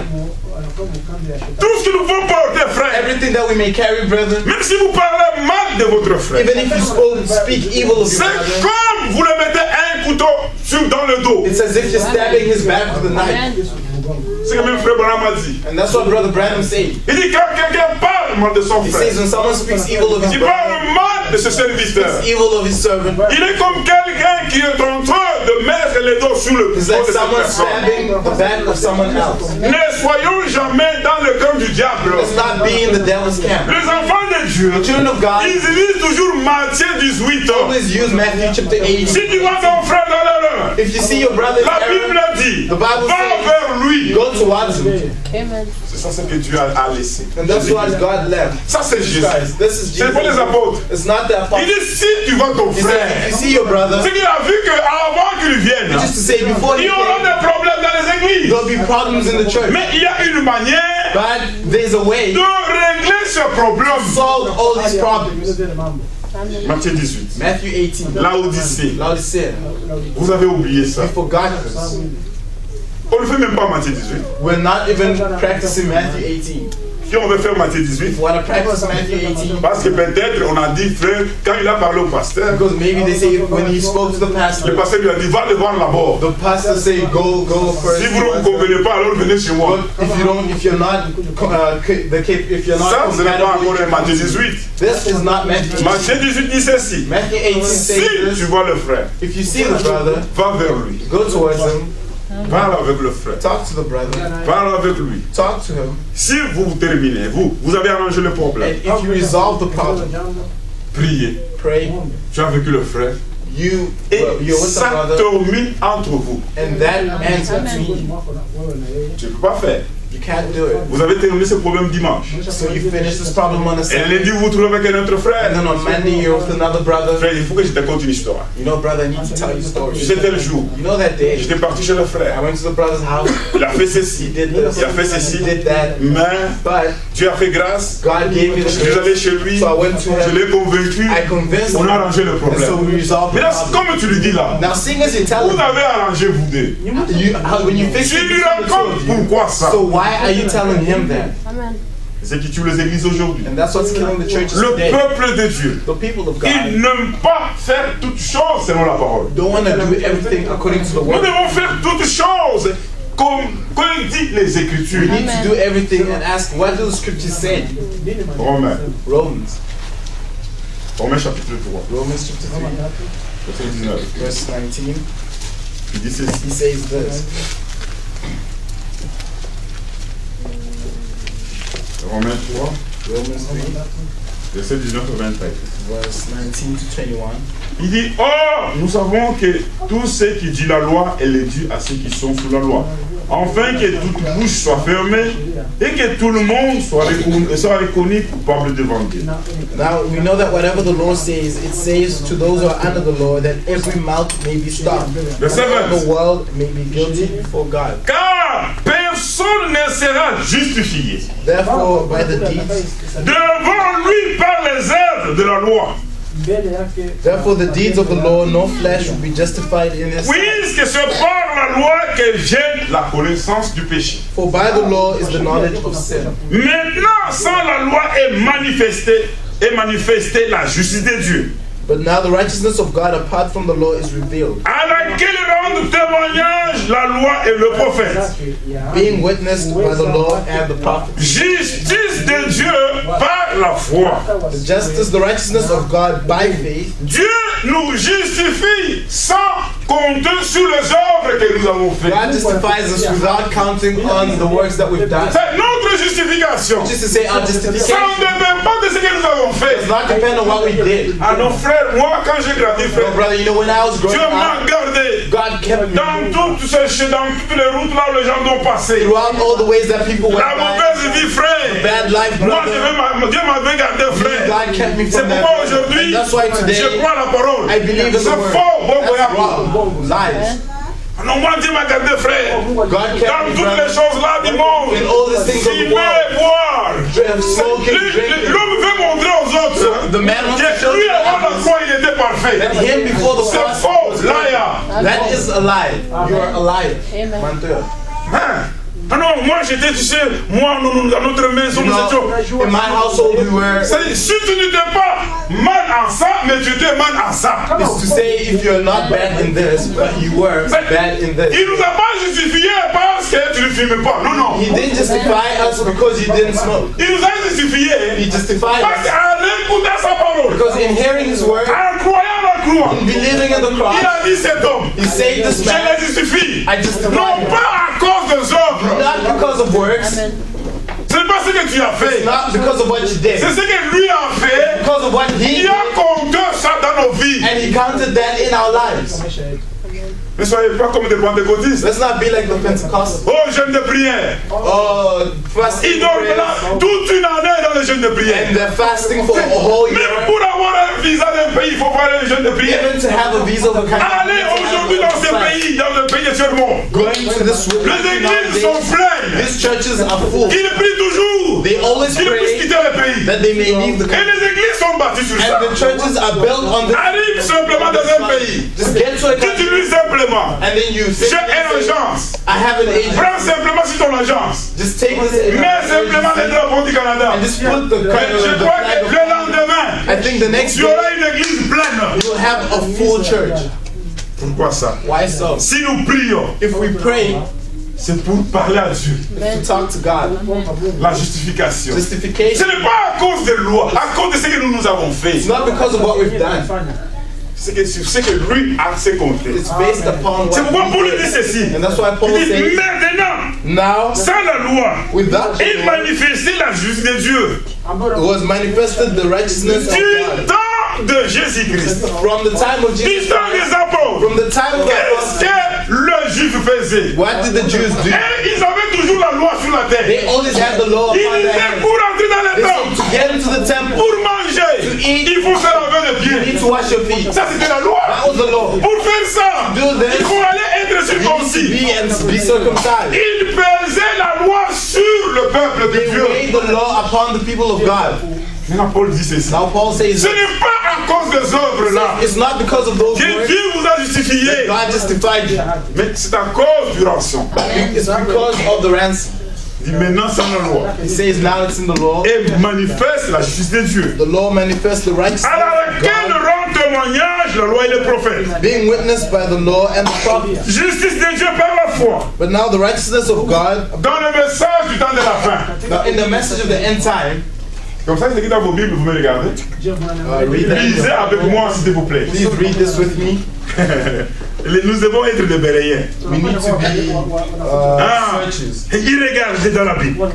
Tout ce que nous pouvons porter, frère, Everything that we may carry, brethren, même si vous parlez mal de votre frère, even if you speak evil of your c'est brother, comme vous le mettez un couteau dans le dos. it's as if you're stabbing his back with a knife. C'est que même frère Branham a dit. And that's what Brother Branham said. Il dit quand quelqu'un parle mal de son He frère, says when someone speaks evil of his il brother, parle mal de ce serviteur. evil of his servant, Il est comme quelqu'un qui est en train de mettre les dos sous le it's dos like de cette someone personne. stabbing the back of someone else. Ne soyons jamais dans le camp du diable. Let's not be in the devil's camp. Les enfants de Dieu, The children of God ils lisent toujours Matthieu 18. always use Matthew chapter 8. Si tu vois ton frère dans l'erreur, If you see your brother in la Bible error, dit, the Bible va says, vers lui. go towards him. C'est ça ce que Dieu a laissé. And that's why God left. Ça c'est Jésus. Christ. This is C'est pas les Jesus. apôtres. It's not the Il apostle. dit si tu vois ton He said, frère, if you see your brother, c'est qu'il a vu qu'avant qu'il vienne, just to say before il he y aura came, des problèmes dans les églises. there'll be problems in the church. Mais il y a une manière But there's a way de régler ce problème. to solve all these problems. Matthieu 18. Matthew 18. Laodicée. Laodicea. Vous avez oublié ça. We forgot this. On ne fait même pas Matthieu 18. We're not even practicing Matthew 18. Si on veut faire Matthieu 18, If we want to practice Matthew 18, parce que peut-être on a dit, frère, quand il a parlé au pasteur, because maybe they say when he spoke to the le pastor, pasteur lui a dit, va le voir d'abord. the pastor say go first. Si vous ne convenez pas, alors venez chez moi. But if you're not if you're Ça, not ce n'est pas encore un compatible, Matthieu 18. this is not Matthew 18. Matthieu 18 dit ceci. Matthew 18 Si says tu this. vois le frère, If you see the brother, va vers lui. go towards him, Parle avec le frère. talk to the brother, Parle avec lui. talk to him, Si vous terminez, vous avez arrangé le problème. and if you resolve the problem, Priez. pray. Tu as vécu le frère. You're Et with the ça brother, termine entre vous. and that ends between you. Tu ne peux pas faire. You can't do it. Vous avez terminé ce problème dimanche. So you finish this problem on a Et Sunday, lundi, vous vous trouvez avec un autre and frère. then on Monday you're with another brother. Frère, il faut que je te conte une histoire. You know, brother, I need to tell you a Tu story. sais, tel jour, You know that day j'étais parti chez le I frère. went to the brother's house. Il a fait He ceci. did this. Il a fait ceci. He did that. Mais But Dieu a fait grâce. God gave me the Je suis allé grace. chez lui. So I went to Je him. l'ai convaincu. I convinced On him. a arrangé le And so problème. we resolved Mais the là, problem. comme tu lui dis là, Now, seeing as you tell vous him, avez arrangé vous deux. when you fix Tu it, lui between the two racontes of you, pourquoi ça. so why are you telling him that? C'est qui tue les églises aujourd'hui. And that's what's killing the churches Le today. peuple de Dieu, The people of ils God n'aiment pas faire toutes choses selon la parole. don't want to do everything according to the Nous word. devons faire toutes choses comme dit les Écritures. We need to do everything and ask, what do the scriptures say? Romains, Romans Romains chapitre 3, Romans chapter 3, verset 19. verse 19. Il dit ceci. He says this. Romains 3, Romans 3, verset 19 au 23. verse 19 to 21. Il dit, or, nous savons que tout ce qui dit la loi, elle est due à ceux qui sont sous la loi. Afin que toute bouche soit fermée et que tout le monde soit reconnu coupable devant Dieu. Now we know that whatever the law says, it says to those who are under the law that every mouth may be stopped, Verset and 20. the world may be guilty before God. Car personne ne sera justifié Therefore, by the deeds, devant lui par les œuvres de la loi. therefore the deeds of the law, no flesh will be justified in his sight. Puisque c'est par la loi que vient la connaissance du péché. For by the law is the knowledge of sin. Maintenant, sans la loi est manifestée la justice de Dieu, But now the righteousness of God apart from the law is revealed, à laquelle rendent témoignage la loi et le prophète. being witnessed by the law and the prophets. Justice de Dieu par la foi. The justice, the righteousness of God by faith. Dieu nous justifie sans compter sur les œuvres que nous avons faites. God justifies us without counting on the works that we've done. C'est notre justification. Just to say our Ça justification ne dépend pas de ce que nous avons fait. does not depend on what we did. Ah non, frère, moi quand j'ai grandi, No, frère, brother, you know, when I was growing Dieu m'a up, gardé God kept me dans toutes les routes là où les gens ont passé. throughout all the ways that people went La by. mauvaise vie, frère. Bad life, Moi, brother. Dieu m'avait gardé, frère. God kept me C'est from that. pourquoi aujourd'hui, And that's why je today crois la parole. I believe in the C'est word. faux, bon That's voyage. wrong. Lies. Non, moi, Dieu m'a gardé, frère. God kept Dans me, toutes les brother. choses là du monde. In all the things of the Fumer, world. boire. Smoking, drinking. L'homme veut montrer aux autres The man wants to show que lui, you avant la croix, il était parfait. that him before the C'est cross faux, was liar. That is a lie. You are a liar. Amen. Menteur. Hein? Ah non, moi j'étais, tu sais, moi, dans notre maison, nous étions. In my household, we were. C'est-à-dire, si tu n'étais pas mal en ça, mais tu étais mal en ça. Is to say if you're not bad in this, but you were bad in this. Il nous a pas justifié parce que tu ne fumes pas. Non, non. He didn't justify us because you didn't smoke. Il nous a justifié He justified parce us qu'en écoutant sa parole, because in hearing his word, en croyant la croix, in believing in the il cross, a dit cet homme, he saved this je man. le justifie. I justify Non him. pas à cause des œuvres. Not because of works, Amen. Ce n'est pas ce que tu as fait. not because of what you did, C'est ce que lui a fait. because of what he Il did, a compté ça dans nos vies. and he counted that in our lives. Ne soyez pas comme des pentecôtistes. Let's not be like the Pentecostals. Oh, jeûne de prière. Fasting Ils dorment là toute une année dans le jeûne de prière. and they're fasting for a whole Même year. pour avoir un visa d'un pays, il faut faire un jeûne de prière. Even to have a visa for kind Allez aujourd'hui dans ce pays, dans le pays actuellement. going to this Les églises sont pleines. these churches are full. Ils prient toujours. They always Qu'ils puissent pray quitter le pays. that they may leave the Et country. les églises sont bâties sur ça. And the churches are built on this. Arrive simplement dans un pays. Just get to a Tu country utilises simplement. and then you say, J'ai une agence. I have an agent. Prends simplement sur ton agence. Just take this Mets simplement les drapeaux du Canada. and just put the Mais je the crois flag que of- le lendemain, I think the next tu day auras une église pleine. you will have a full church. Pourquoi ça? Why so? Si nous prions, If we pray c'est pour parler à Dieu. to talk to God, La justification. Ce justification n'est pas à cause des lois, à cause de ce que nous avons fait. is not because of what we've done. C'est ce que lui a fait compter. It's based upon C'est what pourquoi he Paul did. dit ceci. And that's why Paul Il dit says, maintenant, now sans la loi, without the est law, manifestée la justice de Dieu. was manifested the righteousness of Du God. temps de Jésus-Christ. From the time of Du Jesus temps des Christ, apôtres. from the time of the Qu'est-ce apostles, que le juif faisait? what did the Jews do? Et ils avaient toujours la loi sur la terre. They always had the law Ils upon their disaient hands. pour entrer dans They les said temples, to get into the temple, pour manger, eat, il faut se laver les you pieds. need to wash your feet. Ça c'était la loi. That was the law. Pour faire ça, Do this. il faut aller être You need to circoncis. be and be circumcised. Il pesait la loi sur le peuple de They Dieu. weighed the law upon the people of God. Maintenant Paul dit ceci. Now Paul says Ce n'est pas à cause des œuvres là it's not because of those que works Dieu vous a justifié, God justified you. mais c'est à cause du rançon. It's because of the ransom. Il dit maintenant sans la loi. He says now it's in the law. Et manifeste la justice de Dieu. The law manifests the righteousness À laquelle of God, rend témoignage la loi et les prophètes. being witnessed by the law and the prophets. Justice de Dieu par la foi. But now the righteousness of God, Dans le message du temps de la fin. now in the message of the end time, Comme ça, c'est écrit dans vos Bibles, vous me regardez. Read that. Lisez avec moi, s'il vous plaît. Please read this with me. Nous devons être des Béréens. We need to be Ah, searchers. il regarde dans la Bible.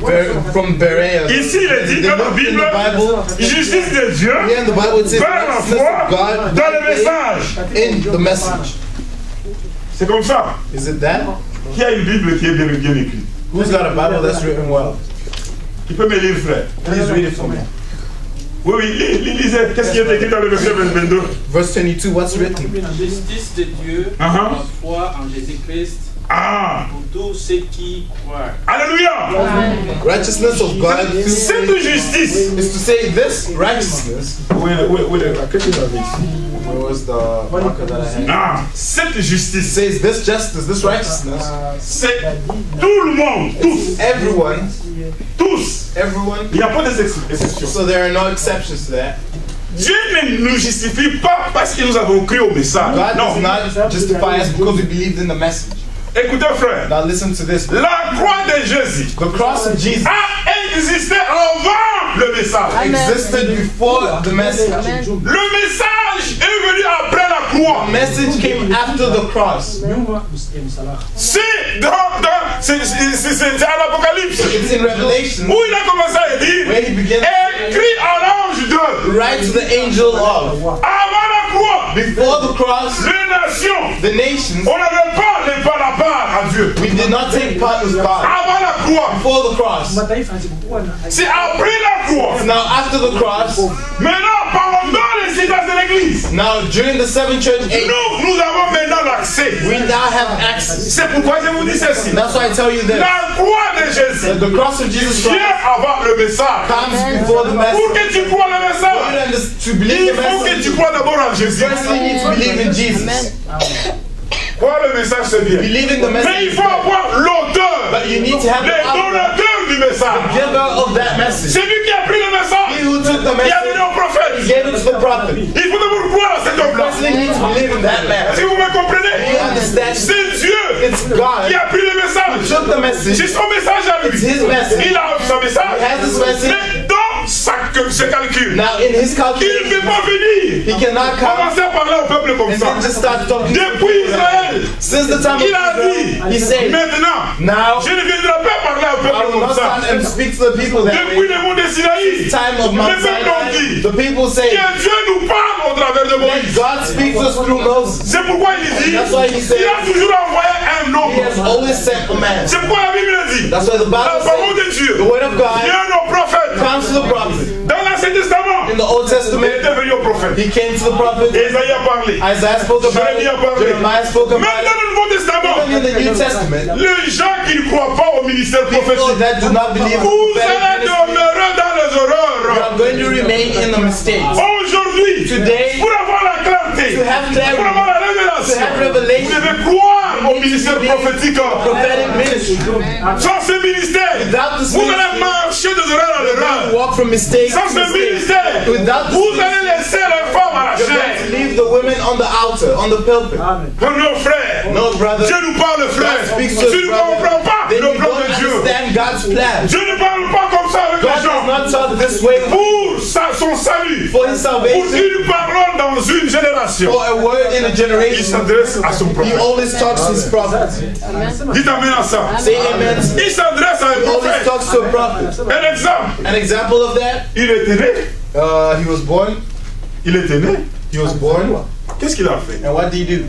From Berea. Ici, il est dit dans la In Bible, the Bible, justice de Dieu here in the Bible it says par la righteousness foi of God dans le message. in the message. C'est comme ça. Is it that? Qui a une Bible qui est bien écrite? Who's got a Bible that's written well? Qui peut me lire, frère? Please read it for me. Oui, lisez. Qu'est-ce qui est écrit dans le verset 22? Verse 22, what's written? Justice de Dieu par la foi en Jésus-Christ Ah, pour tous ceux qui croient. alléluia. Righteousness of God Cette justice. is to say this righteousness. Qu'est-ce que j'avais ici? Where was the marker that I had? Ah, cette It justice, says this justice, this righteousness, c'est tout le monde, tous, everyone, tous. everyone. Il n'y a pas d'exception. So there are no exceptions to that. Dieu ne nous justifie pas parce que nous avons cru au message. God Non. does not justify us because we believed in the message. Écoutez, frère, Now listen to this. la croix de Jésus The cross of Jesus a existé avant le message. existed before the message. Le message est venu après la croix. The message came after the cross. C'est c'est à l'Apocalypse It's in Revelation où il a commencé à dire where he began écrit à l'ange de right to the angel of. avant la croix. Before the cross, Les nations, the nations, on n'avait pas les pas la part à Dieu. we did not take part with God. Avant la croix, Before the cross. c'est après la croix. Now after the cross, Maintenant, pendant les états de l'église, now during the seven church age, nous avons maintenant l'accès. we now have access. C'est pourquoi je vous dis ceci. That's why I tell you this. La croix de Jésus That the cross of Jesus vient Christ avant le message. comes before the Pour message. que tu crois le message, To believe il the faut que message, tu crois d'abord en Jésus. first you need to believe in Jesus. Croire le message, c'est bien. Believe in the Mais message, il faut avoir l'auteur, but you need to have le the author, donateur du message. giver of that message. C'est lui qui a pris le He message. who took the Il a donné message, au prophète. he gave it to the prophet. Il faut d'abord croire à cet homme-là. First you need to believe in that man. Est-ce que vous me You comprenez? understand? C'est Dieu It's God. qui a pris le He message. took the message. C'est son message à lui. It's his message. Il a son message. He has his message. Mais dans ses calculs, Now in his il ne calculation, peut pas venir. he cannot come Commencer à parler au peuple comme and ça. then just start talking. Depuis Israël, Since the time of il a dit, Israel, he said, maintenant, now je ne viendrai pas parler au I peuple will comme not ça. stand and speak to the people that Depuis way. le monde de Sinaï, Time of les Mount peuples ont Sinai, dit the people say, que Dieu nous parle au travers de let Moïse. God speak to us through Moses. C'est pourquoi il dit, That's why he said, il a toujours envoyé un He homme. has always sent a man. C'est pourquoi la Bible dit, That's why the la Bible parole says, de Dieu the word of God vient au prophète. comes to the prophet. Dans l'Ancien Testament, In the Old il Testament, était venu au prophète. he came to the prophet. Isaïe a parlé. Isaiah spoke about it. Jérémie a parlé. Jeremiah spoke Même about dans it. le Nouveau Testament, Even in the New Testament, les gens qui ne croient pas au ministère people prophétique, that do not believe in vous the prophetic allez ministry demeurer dans les horreurs. are going to remain in the mistakes. Aujourd'hui, Today, pour avoir la clarté, to have clarity, pour avoir la to révélation, have vous revelation, devez croire au ministère prophétique. prophetic ministry. Sans ce ministère, Without this vous allez ministry, marcher de l'erreur à you l'erreur. walk from mistake Sans to ce mistake. ministère, Without this vous ministry, allez laisser les femmes à la you're going to chair. leave the women on the altar, on the pulpit. Oh non, frère. No, brother. Dieu nous parle, frère. God speaks to Tu his ne brother. comprends pas Then le you plan don't de Dieu. understand God's plan. Dieu ne parle pas comme ça avec God les does gens. not talk this way Pour son salut, for his pour salvation, une parole dans une génération, for a word in a il generation. s'adresse à son He prophète. always talks to his prophet. Dites amen à ça. Say amen. Il s'adresse à un He always prophète. talks to a prophet. Un exemple. An example of that, Il était né. he was born. Il était né. He was born. Qu'est-ce qu'il a fait? And what did he do?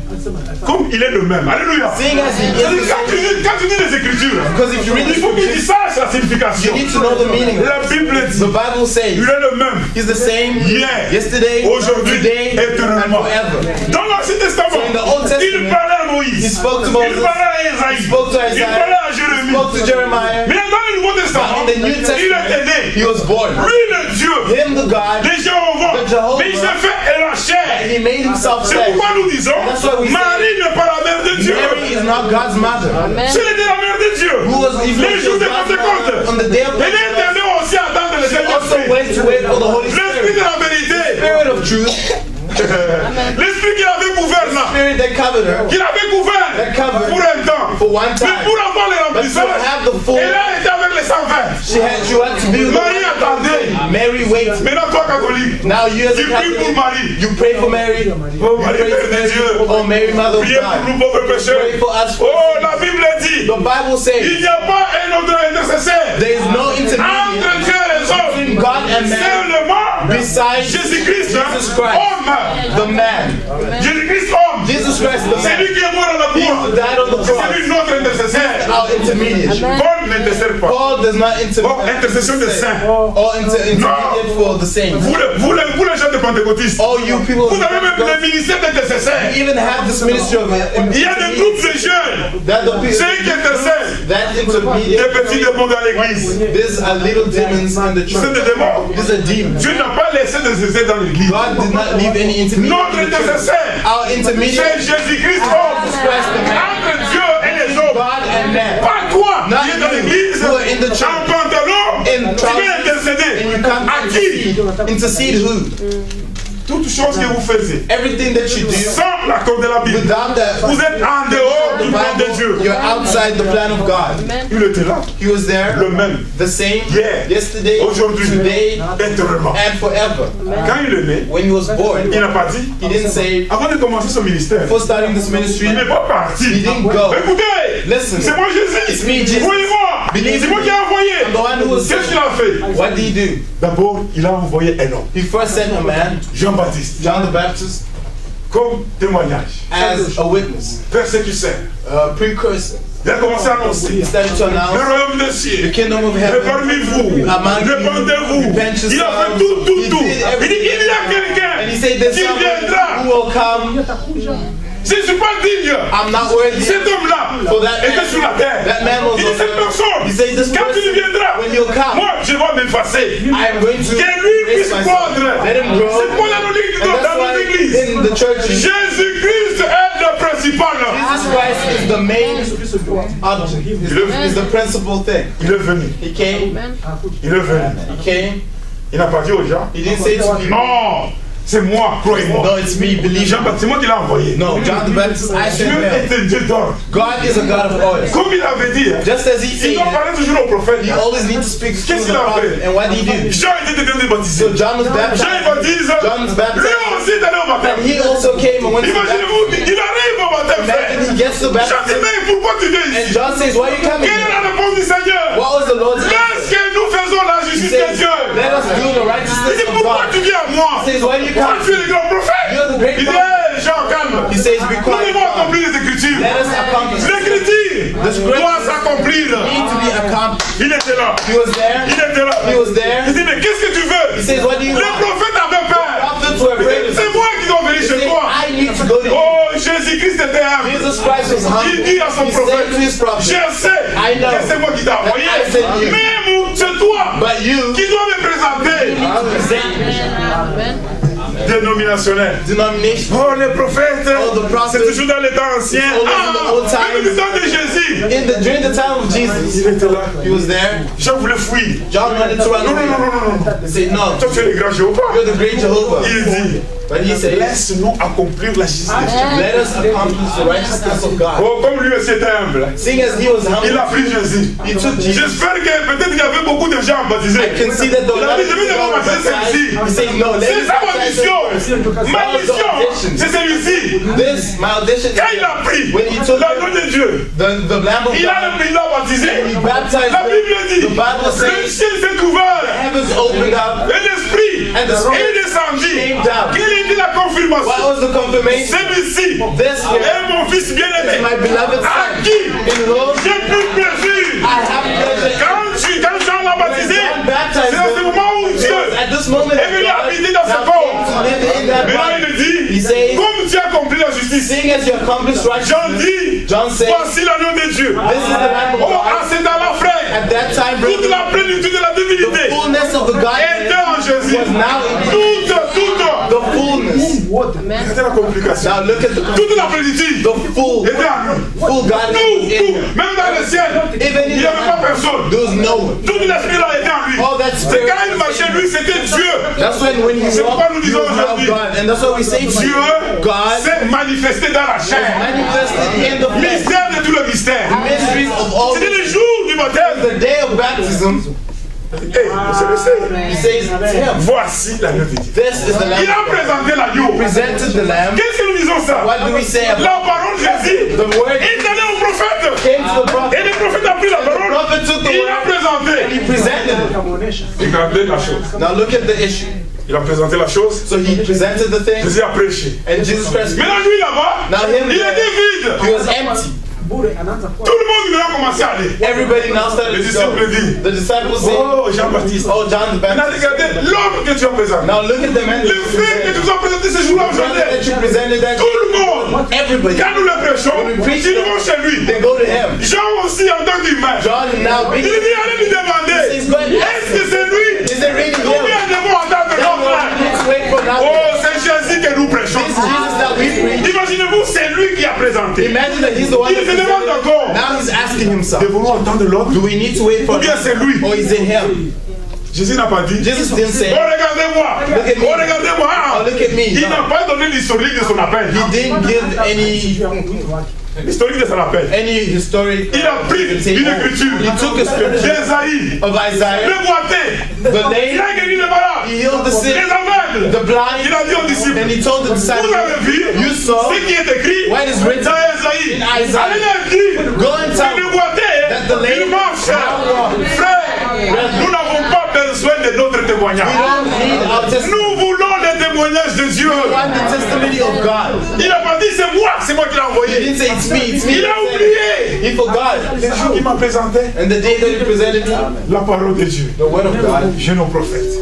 Comme il est le même. Alléluia. Seeing as he C'est-à-dire, is the same. quand tu lis les Écritures, Because if you read il the faut que tu scriptures, saches la you signification. need to know the meaning. La Bible dit, The Bible says il est le même. he's the same Hier, yesterday, aujourd'hui, today, and éternellement. forever. Dans l'Ancien Testament, So in the Old il Testament, parlait à he Moïse, spoke to il Moses, parlait à Isaïe, he spoke to il Isaiah, parlait à he Jérémie. spoke to Jeremiah. Mais dans le Nouveau Testament, But in the New il était Testament, né. he was born. Lui, le Dieu, Him, the God, les Jéhovah, The Jehovah. mais il s'est fait et la and chair. he made himself C'est flesh. pourquoi nous disons, That's why we say, Marie n'est pas la mère de Dieu. Mary is not God's mother. Si elle était la mère de Dieu, Who was even les jours de God's mother Pentecôte, on the day of elle est Pentecost. allée aussi attendre le She also Saint-Esprit. went to wait for the Holy L'Esprit de Spirit. la vérité. Spirit of truth, L'Esprit qu'il avait couvert là, Spirit that covered her qu'il avait couvert That covered pour un temps. for one Mais time. pour avoir les But to have remplissages, the full, elle a été avec les 120. she had to be with Marie attendait. Mary Et catholique, Now you as tu a pries pour Catholic, Marie. you pray for Mary. Oh, You Marie, pray Mère for de Mary. Dieu. Oh, Mary, Mother of Priez pour nous God. pauvres pécheurs. Pray for us. Oh, la Bible dit, The Bible il says n'y a pas un autre intercesseur there is no entre intermediate Dieu et les hommes. between God and man Seulement besides Jésus-Christ, Jesus Christ, homme. the man. Jésus-Christ, homme. Jesus Christ, the C'est man. lui qui est mort à la He croix. who died on the C'est cross. lui notre intercesseur. Our intermediate. Paul n'intercède pas. Paul does not Oh, intercession des saints. or intermediate for the saints. Vous les gens de Pentecôtistes, All you people, vous avez même le ministère d'intercesseur. even have this ministry of Il y a des groupes de jeunes, that the people ceux qui intercèdent, that des intermediate. petits démons dans l'église. These are little demons in the C'est church. des démons. These are demons. Dieu n'a pas laissé d'intercesseur dans l'église. God did not leave any intermediate. Notre in the church. intercesseur, Our c'est intermediate, Jésus-Christ, Jesus homme. Christ, the man. Entre Dieu et les hommes. God and man. Pas toi Not qui es dans you, l'église, who are in the church. en pantalon, In tu veux intercéder. And you can't À qui? intercede who? Toutes choses que vous faites, Everything that you do sans l'accord de la Bible, without that, vous êtes en dehors du plan de Dieu. you're outside the plan of God. Il était là, He was there, le même, the same, hier, yesterday, aujourd'hui, today, éternellement. and forever. Quand il est né, When he was born, il n'a pas dit, he didn't say, avant de commencer son ministère, before starting this ministry, il n'est pas parti. he didn't go. Écoutez, Listen, c'est moi it's me, Jésus. Jesus. Voyez-moi, Believe c'est moi me. qui ai envoyé. I'm the one who was Qu'est-ce qu'il a fait? What did he do? D'abord, il a envoyé un homme, He first sent a man, Jean-Baptiste, John the Baptist, comme témoignage, as a witness, persécuteur. a precursor. Il a commencé à annoncer He started to le announce royaume des the cieux. kingdom of Et heaven. parmi vous, Among you, répandez-vous. repent Il a fait tout, tout, He tout. did Il dit, everything. il y a quelqu'un And he said, there's qui someone viendra. who will come. Je ne suis pas digne. I'm not worthy. Cet homme-là For that était man, sur la terre. that man was Il dit, on cette earth. personne, He said, this quand il person, viendra, when he'll come, moi, je vais m'effacer. I am going to Que lui raise puisse myself. prendre. Let him grow. C'est pour la logique And dans that's nos why églises. in the churches, Jésus-Christ est le principal. Jesus Christ is the main object. Is the principal thing. Il est venu. He came. Il est venu. He came. Il n'a pas dit aux gens, He didn't say to people, non, c'est moi, croyez-moi. no, it's me, believe me. Jean-Baptiste, c'est moi qui l'ai envoyé. No, John the Baptist, I Dieu sent him. est un Dieu d'ordre. God is a God of order. Comme il avait dit, hein, Just as he il said, doit parler toujours au prophète. he always needs to speak to Qu'est-ce the qu'il a prophet. fait? And what did he do? Jean était de baptisé. So John was Jean baptized. baptise, John's baptized. lui aussi est allé au baptême. And he also came and went to Imaginez-vous, baptism. il arrive au baptême, Imagine he frère. gets to Jean dit, baptism. mais pourquoi tu viens And ici? John says, why are you coming Quelle est here? la réponse du Seigneur? What was the Lord's answer? Lorsque nous faisons la He justice de says, Dieu, let us do the il righteousness dit, of pourquoi God. tu viens à moi? He says, why do you Toi, come? tu es le grand prophète. You're the great Il dit, prophet. hey, Jean, calme. He says, be Nous quiet. devons accomplir les Écritures. Let us accomplish. L'Écriture doit s'accomplir. Need to be accomplished. Il était là. He was there. Il était là. He was there. Il dit, mais qu'est-ce que tu veux? He says, what do you Les want? prophètes avaient peur. Prophets were afraid of C'est him. moi qui dois venir He chez said, toi. I need to go to you. Oh, Jésus-Christ était humble. Jesus Christ was humble. Il dit à son He said to prophète, his prophet, je sais I know que c'est moi qui t'ai envoyé. that I sent you. Même c'est toi but you qui dois me présenter. Dénominationnel. denomination. Oh, les prophètes, Oh, the prophets. c'est toujours dans les temps anciens. Always in the old times. Même du temps de Jésus. During the time of Jesus, Il était là. he was there. Jean voulait fuir. John wanted to run Non, non, away. non, non, non, non. He said, no, Toi, tu es le grand Jéhovah. you're the great Jehovah. Il dit, But he said, laisse-nous accomplir la justice de Dieu. let us accomplish the righteousness of God. Oh, comme lui aussi était humble. Seeing as he was Il humble, a pris Jésus. he took Jesus. J'espère que peut-être qu'il y avait beaucoup de gens baptisés. I can see that the Il a dit, je vais d'abord baptiser celui-ci. He said, no, let C'est me ça ma baptize mission. him first. Ma mission, c'est celui-ci. This, my audition, Quand il a pris when he took l'agneau de Dieu, the Lamb of il a God, baptisé. he baptized La Bible them. dit, The Bible le says, ciel s'est ouvert heavens opened up. et l'Esprit And the Spirit est descendu. came down. Quelle était la What confirmation? was the confirmation? Celui-ci This est here mon fils is bien-aimé. my beloved À son. qui In whom j'ai plus plaisir. I have pleasure. Quand Jean l'a baptisé, When John baptized c'est à ce him, moment où Dieu at this moment, est venu habiter dans ce now corps. came to live in that Mais là, body. il dit, He says, comme tu as accompli la justice, seeing as you accomplished Jean righteousness, dit, John says, voici l'agneau de Dieu. this is the Lamb of Oh, à God. cet là frère, At that time, toute brother, la plénitude de la the divinité fullness of the était Godhead en Jésus. was now in Toute the fullness. C'était la complication. Now look at Toute la plénitude the full était en lui. full Godhead Tout, was in tout, him. même dans le ciel, Even il in n'y the avait pas heaven, personne. there was no one. Tout l'esprit là était en lui. All that C'est spirit. quand il marchait, lui, c'était Dieu. That's when he C'est pourquoi nous walked, he disons was now aujourd'hui, God. And that's what we say to Dieu you. God s'est manifesté dans la chair. manifested in the flesh. Mystère de tout le mystère. The mysteries of all C'était le jour du baptême. the day of baptism. He says, it's him. Voici l'agneau de Dieu. This is the Il lamb. a présenté l'agneau. Presented the lamb. Qu'est-ce que nous disons ça? What do we say about La parole de Jésus the word? est allée au prophète. Came to the prophet. Et le prophète a pris la The parole. prophet took the Il a word and présenté. he presented it. Regardez la chose. Now look at the issue. Il a présenté la chose. So he presented the thing, Jésus a prêché. and Jesus Christ, Maintenant, lui là-bas, now him, il était vide. he was empty. Tout le monde maintenant a commencé à aller. Everybody now started Les to go. disciples disent, The disciples say, oh, Jean-Baptiste. oh, John the Maintenant, Baptist. regardez l'homme que tu as présenté. Now look at the man Le frère que tu nous as présenté ce jour-là that aujourd'hui. you presented that. Tout le monde. Everybody. Quand nous le prêchons, ils vont chez lui. They go to him. Jean aussi en tant qu'humain. John now Il big. dit, allez lui demander, He's going to est-ce que c'est lui? Is it really Ou bien him? devons attendre l'autre là? Let's wait for now. Oh, c'est Jésus que nous prêchons. This Jesus that we preach. Imaginez-vous, c'est lui qui a présenté. Imagine that he's the one Il that se demande presented. encore, Now he's asking himself, devons-nous attendre l'autre? do we need to wait Ou for bien c'est lui? or is it him? Jésus n'a pas dit, Jesus didn't say, oh regardez-moi, Look at me. oh regardez-moi. oh, look at me. Il No. n'a pas donné l'historique de son appel. He didn't give L'historique de son appel. any historic Il a pris une écriture He took a scripture d'Ésaïe, of Isaiah, le boité, the il lame, a guéri les malades, he healed the sick, les aveugles. the blind, Il a dit aux disciples, and he told the vous disciples, avez vu you saw ce qui est écrit what is written dans Ésaïe. in Isaiah. Allez leur dire Go and que tell le boité, that the lame il marche. now walk. Frère, nous n'avons pas besoin de notre We témoignage. don't need our testimony. Nous voulons le témoignage de Dieu. We want the testimony of God. Il n'a pas dit c'est moi qui l'ai He envoyé. didn't say it's me, it's me. Il a oublié. He forgot. Le jour qu'il m'a présenté And the day that he presented me, la parole de Dieu, the word of God, je nos prophètes.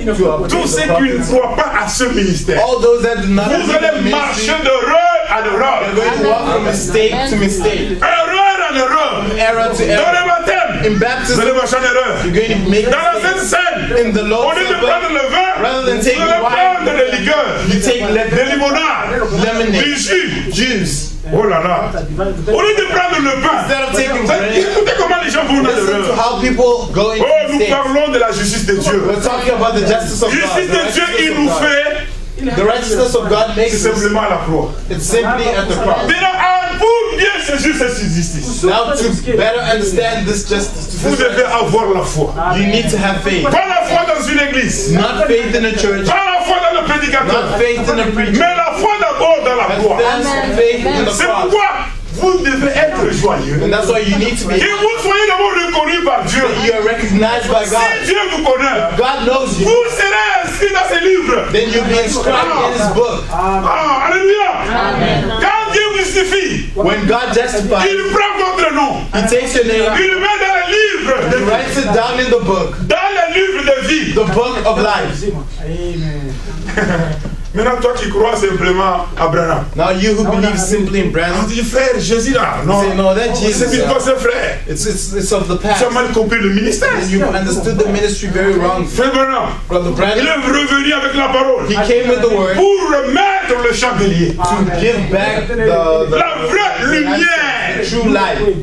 to our Tous ceux qui ne croient pas à ce ministère, all those that do not vous believe in allez ministry, marcher d'erreur à are erreur. going to walk from mistake to mistake, Erreur à erreur. error to Dans error. le baptême, In vous baptism, allez marcher en erreur. you're going to make Dans la mistakes. Sainte Seine, In the au Lord's lieu de Supper, prendre le vin, rather than vous taking allez prendre wine, des liqueurs, you take des limonades, lemonade, du jus. juice. Oh là là. Au lieu de prendre le pain, Instead of taking bread, écoutez comment les gens vont dans listen to l'erreur. how people go into Oh, nous mistakes. parlons de la justice de Dieu. We're talking about the justice of God. Justice The de Dieu, il righteousness nous of God. fait The righteousness of God makes c'est us, simplement à la croix. it's simply at the cross. Maintenant, pour bien saisir cette justice, Now, to better understand this justice, vous devez avoir la foi. you need to have faith. Pas la foi dans une église, Not faith in a church, pas la foi dans le prédicateur, not faith in a preacher, mais la foi d'abord dans la but croix. first faith in the C'est cross. pourquoi vous devez être joyeux. And that's why you need to be, Et vous soyez d'abord reconnu par Dieu. you are recognized by Si God. Dieu vous connaît, God knows you. vous serez inscrit dans ses livres. Then you'll be inscribed in His book. Ah, alléluia. Quand Dieu vous suffit, When God justifies, il prend votre nom, He takes your name, il le met dans le livre, He writes it down in the book, dans le livre de vie. the book of life. Maintenant, toi qui crois simplement à Branham, Now you who believe simply in on Branham, dit frère Jésus là, non, say no, that c'est Jesus, une c'est frère. it's of the Tu as past. mal compris le ministère. And you understood the ministry very wrong. Frère Branham, Brother il Branham, est revenu avec la parole he came with the word pour remettre le chandelier, to give back la vraie the lumière. true light.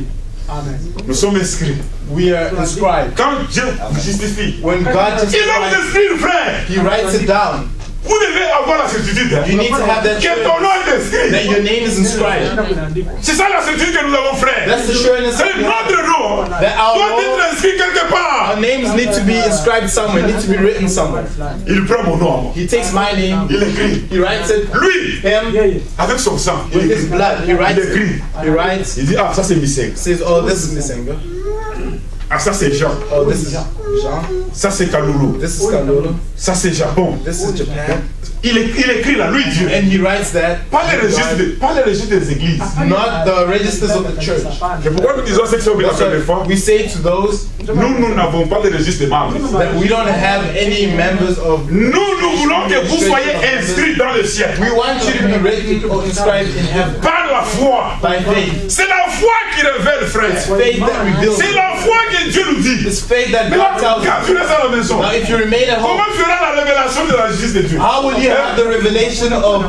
Nous sommes inscrits. We are inscribed. Quand Dieu vous justifie, When God il va vous justifies, inscrire, frère. He writes it down. Vous devez avoir la certitude hein, You need to have that que ton nom assurance est inscrit. that your name is inscribed. C'est ça la certitude que nous avons, frère. That's the sureness C'est that we have. notre nom That our doit name- être inscrit quelque part. Our names need to be inscribed somewhere, need to be written somewhere. Il prend mon nom à moi. He takes my name, Il écrit. he writes it, Lui, him, avec son sang, il with his écrit. blood, he Il writes it. écrit. He writes, Il dit, ah, ça c'est Missing. says, oh, this is Misenga. Ah, ça c'est Jean. Oh, this is Jean. Ça c'est Kalulu. This is Kalulu. Ça c'est Japon. This is Japan. Il écrit là, lui Dieu. And he writes that, Pas les registres des églises. not the registers of the church. Et pourquoi nous disons ce que c'est au That's des fois? why we say to those Nous n'avons pas de registre des membres. that we don't have any members of. Nous voulons que vous soyez inscrits dans le ciel. We want you to be written or inscribed in heaven Par la foi. by faith. C'est la foi qui révèle, frère. Faith that reveals. C'est la foi que Dieu nous dit. It's faith that Mais là, God tells quand us. tu restes à la maison, Now, if you remain at home, comment fera la révélation de la justice de Dieu? how will you have the revelation of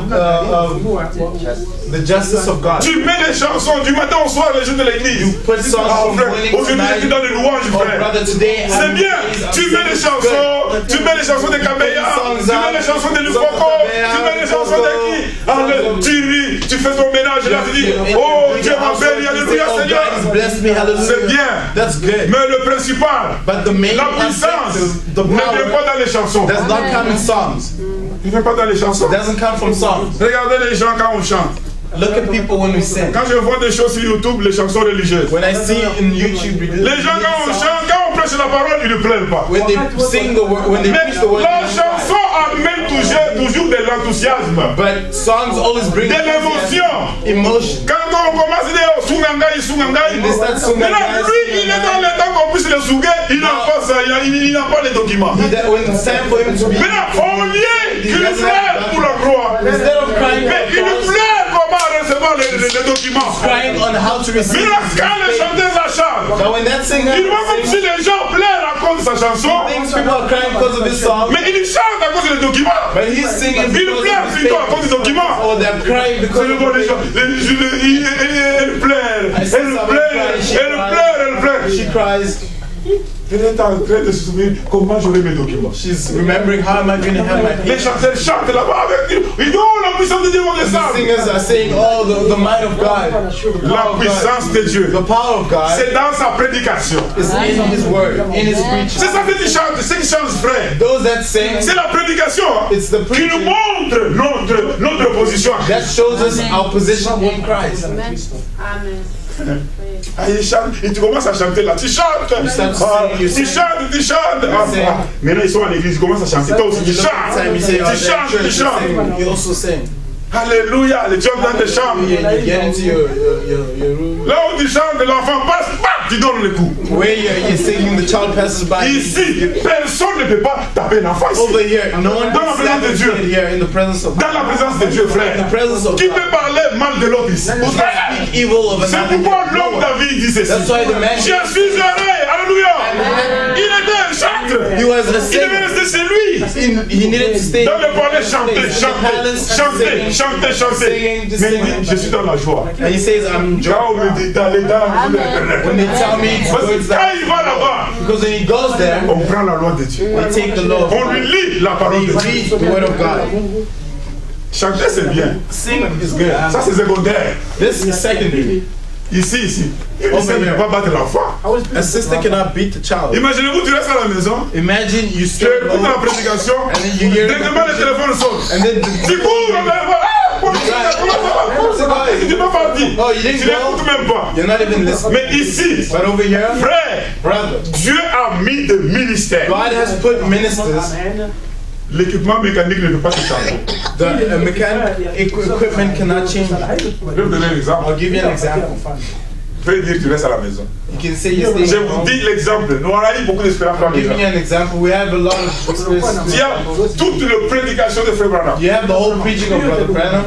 the justice of God? Tu mets des chansons du matin au soir, les jours de l'église. Put songs Ah, from frère, morning to aujourd'hui je suis night. dans les louanges, Oh, frère. brother, today C'est bien, tu mets des chansons, tu mets les chansons de Kabeya, tu mets les chansons de Lufoko, tu mets les chansons de qui? Ah, tu ris, tu fais ton ménage, la tu dis, oh Dieu m'a béni, alléluia Seigneur. C'est bien. That's good. Mais le principal, But the main la puissance, aspect, the ne vient power, pas dans les chansons. does not come in songs. Il ne vient pas dans les chansons. It doesn't come from songs. Regardez les gens quand on chante. Look at people when we sing. Quand je vois des choses sur YouTube, les chansons religieuses. When I see in YouTube, Les gens quand on chante, quand on prêche la parole, ils ne pleurent pas. when they sing the word, when they Mais preach the word, la chanson amène toujours de l'enthousiasme, but songs always bring de l'émotion. emotion. Quand on commence à dire Sungangai, Sungangai, They start singing, maintenant lui il est dans le temps qu'on puisse le souguer, il n'a pas ça, il n'a pas les documents. When it's time for him to be, Maintenant au lieu qu'il pleure pour la gloire, instead of crying, mais il pleure comment recevoir les documents. crying on how to receive. Maintenant quand le chanteur la chante, But when that singer il voit comme si les gens pleurent à cause de sa chanson, thinks people are crying because of his song, mais il chante à cause des documents. but he's singing Il because pleure of his plutôt à faith. cause des documents. Or they're crying C'est because le of bon des gens. Elle pleure, elle pleure. she cries. Elle est en train de se souvenir comment j'aurai mes documents. She's remembering how am I going to have my Les peace. chanteurs chantent là-bas avec Dieu. Ils disent, oh, la puissance de Dieu va The descendre. singers are saying, oh, the might of God. La puissance de Dieu, The power of God c'est dans sa prédication. is in His word, in His preaching. C'est ça que tu chantes, c'est qui chante, frère. Those that sing, C'est la prédication it's the qui nous preaching montre notre position. that shows us our position in Christ. Ah, il chante, et tu commences à chanter là, tu chantes, tu chantes. Maintenant ils sont à l'église, ils commencent à chanter, toi aussi tu chantes, tu chantes. You also sing. Alléluia, les gens dans les chambres. You get into your room. Là où tu chantes, l'enfant passe, bam, tu donnes le coup. Where you're singing, the child passes by. Ici, personne ne peut pas taper l'enfant ici. Over here, no one Dans la can présence slap de his Dieu. kid here in the presence of Dans la présence de Dieu, in the frère. presence of Qui God. peut parler mal de l'autre ici? Who can speak evil of C'est another? pourquoi No l'homme one. David dit ceci. That's why the man Je suis heureux, alléluia. Il était un chanteur. he was a Il devait singer. rester chez lui. He needed to stay Dans le palais, chanter, in the palace, chanter. singing, just Mais il dit, singing. je suis dans la joie. And he says, I'm Quand on me dit d'aller dans la maison de when l'Éternel. they tell me to Parce go que to quand that, il va là-bas, because when he goes there, on prend la loi de Dieu. they take the law of On lui God. lit la parole They de Dieu. read the word of God. Chanter, c'est bien. Sing is good. Ça, c'est secondaire. This is secondary. Ici. Une sœur ne peut pas battre l'enfant. A sister cannot beat the child. Imaginez-vous, tu restes à la maison, Imagine you tu stay écoutes la home, prédication, and then you hear directement le téléphone sonne. and then Tu cours, on va voir, ah, comment ça va? Tu peux partir. Oh, you didn't Tu n'écoutes go? même pas. You're not even listening. Mais ici, But over here, frère, brother, Dieu a mis des ministères. God has put ministers. L'équipement mécanique ne peut pas se changer. The equipment cannot change. Je vais vous donner un exemple. I'll give you an example. Je vais dire que tu restes à la maison. You can say you're Je staying vous home. dis l'exemple. Nous on a eu beaucoup d'expérience dans les Giving you gens. an example, we have a lot of experience. Il y a toute la prédication de Frère Branham. You have the whole preaching of Brother Branham,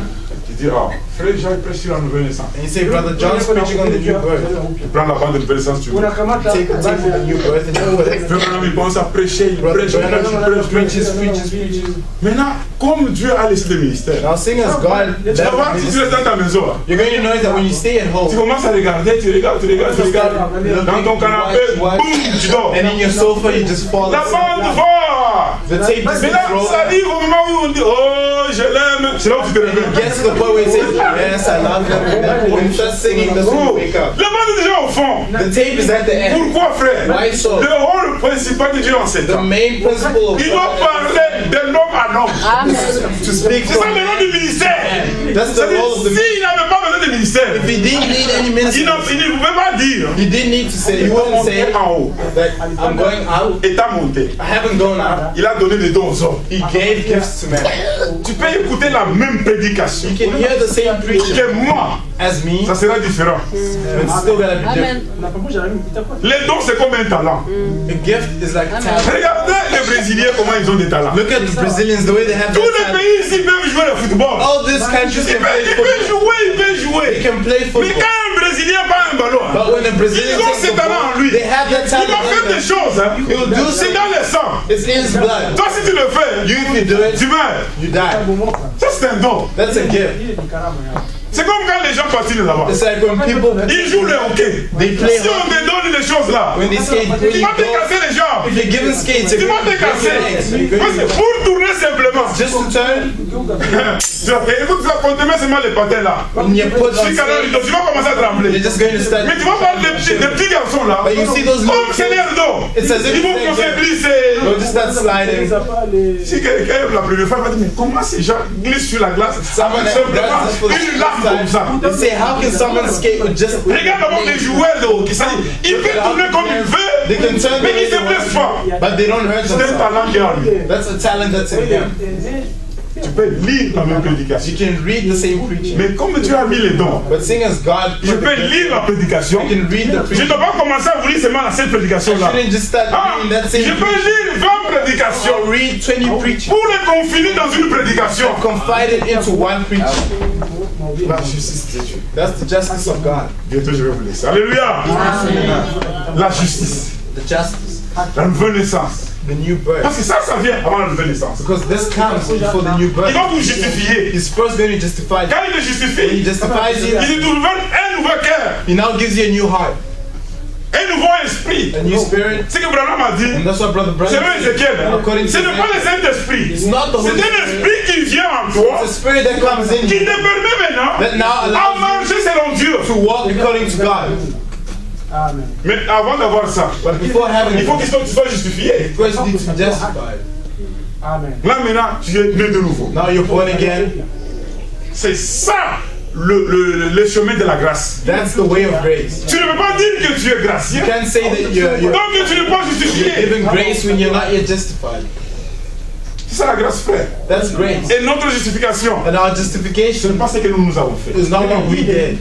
Tu dis, ah, Frère Jean il prêche sur la nouvelle naissance. and you say Brother John's preaching on the new birth. Tu prends la bande de nouvelle naissance, tu veux. Take the tape of the new birth and you put it. Frère Branham il commence à prêcher, il Brother prêche, il prêche, il Branham prêche, il prêche. preaches. Maintenant, comme Dieu a laissé le ministère, Now, seeing as God, tu vas voir si tu restes dans ta maison, là, you're going to notice that when you stay at tu home, commences à regarder, tu regardes. Dans ton canapé, boum, tu dors. and in your sofa, you just fall La bande asleep. va. The tape is Mais là, ça arrive au moment où on dit, oh, je l'aime. C'est là où tu te réveilles. Gets to the point where you say, yes, I love him. And then when you start singing, that's when you Oh, wake up. la bande est déjà au fond. The tape is at the end. Pourquoi, frère? Why so? Le rôle principal de Dieu en ces The temps, main principle of il doit parler d'un homme à homme. to speak C'est ça from. le nom du ministère. That's the role of the minister. S'il n'avait pas besoin de ministère, If he didn't need any il ministry, ne pouvait pas dire, he didn't need to say, il he va wouldn't say monter en haut. that I'm going out. Et t'as monté. I haven't gone out. Il a donné des dons aux hommes. He gave gifts to men. Tu peux écouter la même prédication You can hear the same preaching que moi. as me, Ça sera différent. but it's still gotta be different. Les dons, c'est comme un talent. A gift is like talent. Regardez les Brésiliens, comment ils ont des talents. Look at the Brazilians, the way they have Tous their les talent. pays ici peuvent jouer le football. All these countries Il can play peut football. jouer, il peut They jouer. can play Mais football. quand un Brésilien prend un ballon, But when a Brazilian ils ont takes ce the talent en ball, lui. they have that Il va talent faire in des them. choses. Hein. He will do C'est something. dans le sang. It's in his blood. Toi, si tu le fais, If you do it, tu meurs. you die. Ça, c'est un don. That's a gift. C'est comme quand les gens partent là-bas. It's like when people Ils jouent le hockey. they play Si on hockey. te donne donne des choses là, When they skate, when tu you vas te go, casser les jambes. if you're given skates, Tu vas te casser. Parce que pour tourner simplement. just to turn, Écoute, ça compte même seulement les patins là. when you put on Tu vas commencer à trembler. you're just going to start. Mais tu vas voir des petits garçons là. But you see those little Comme c'est l'air d'eau. It's as if Ils vont they- commencer à glisser. They'll just start sliding. Si quelqu'un la première fois va dire mais comment ces gens glissent sur la glace Someone avec that simplement does this for the une lame comme first ça. time, they say, how can someone skate with just Regarde d'abord les joueurs de hockey, ça dit, il peut tourner comme il They veut, can turn mais il the ne se way blesse pas. they want, but they don't hurt C'est un themselves. talent qui est en lui. That's a talent that's in them. Tu peux lire la même prédication. You can read the same preaching, Mais comme tu as mis les dons, but seeing as God, je peux lire la prédication. you can read the Je ne preaching. dois pas commencer à vous lire seulement la seule prédication You là. shouldn't just start Ah, reading that je same peux preaching. lire 20 prédications Or read 20 preaching, pour les confiner dans une prédication. confide it into one preaching. La justice de Dieu. That's the justice of God. Bientôt je vais vous laisser. Alléluia. La justice, The justice, la nouvelle naissance. the new Parce birth. que ça vient avant la nouvelle naissance. Because this comes before the new Il birth. va vous justifier. He's first going to justify you. Quand il te When he justifie, justifies you, il te donne un nouveau cœur, he now gives you a new heart, un nouveau esprit. a new spirit. Ce que Branham a dit, And that's what Brother c'est Branham vrai said. Ézéchiel, According to ce n'est pas le Saint-Esprit. It's not the C'est Holy un Spirit. esprit qui vient en toi, It's the spirit that comes in qui you te permet maintenant that now à allows marcher selon Dieu. you to walk according to God. Mais avant d'avoir ça, But before having il it, faut que tu sois justifié. first you need to be justified. Là maintenant, tu es né de nouveau. Now you're born again. C'est ça le chemin de la grâce. That's the way of grace. Tu ne peux pas dire que tu es gracieux, You can't say that you're donc que tu n'es pas justifié. given grace when you're not yet justified. C'est ça la grâce, frère. That's grace. Et notre justification, And our ce justification n'est pas ce que nous avons fait. is not what we did.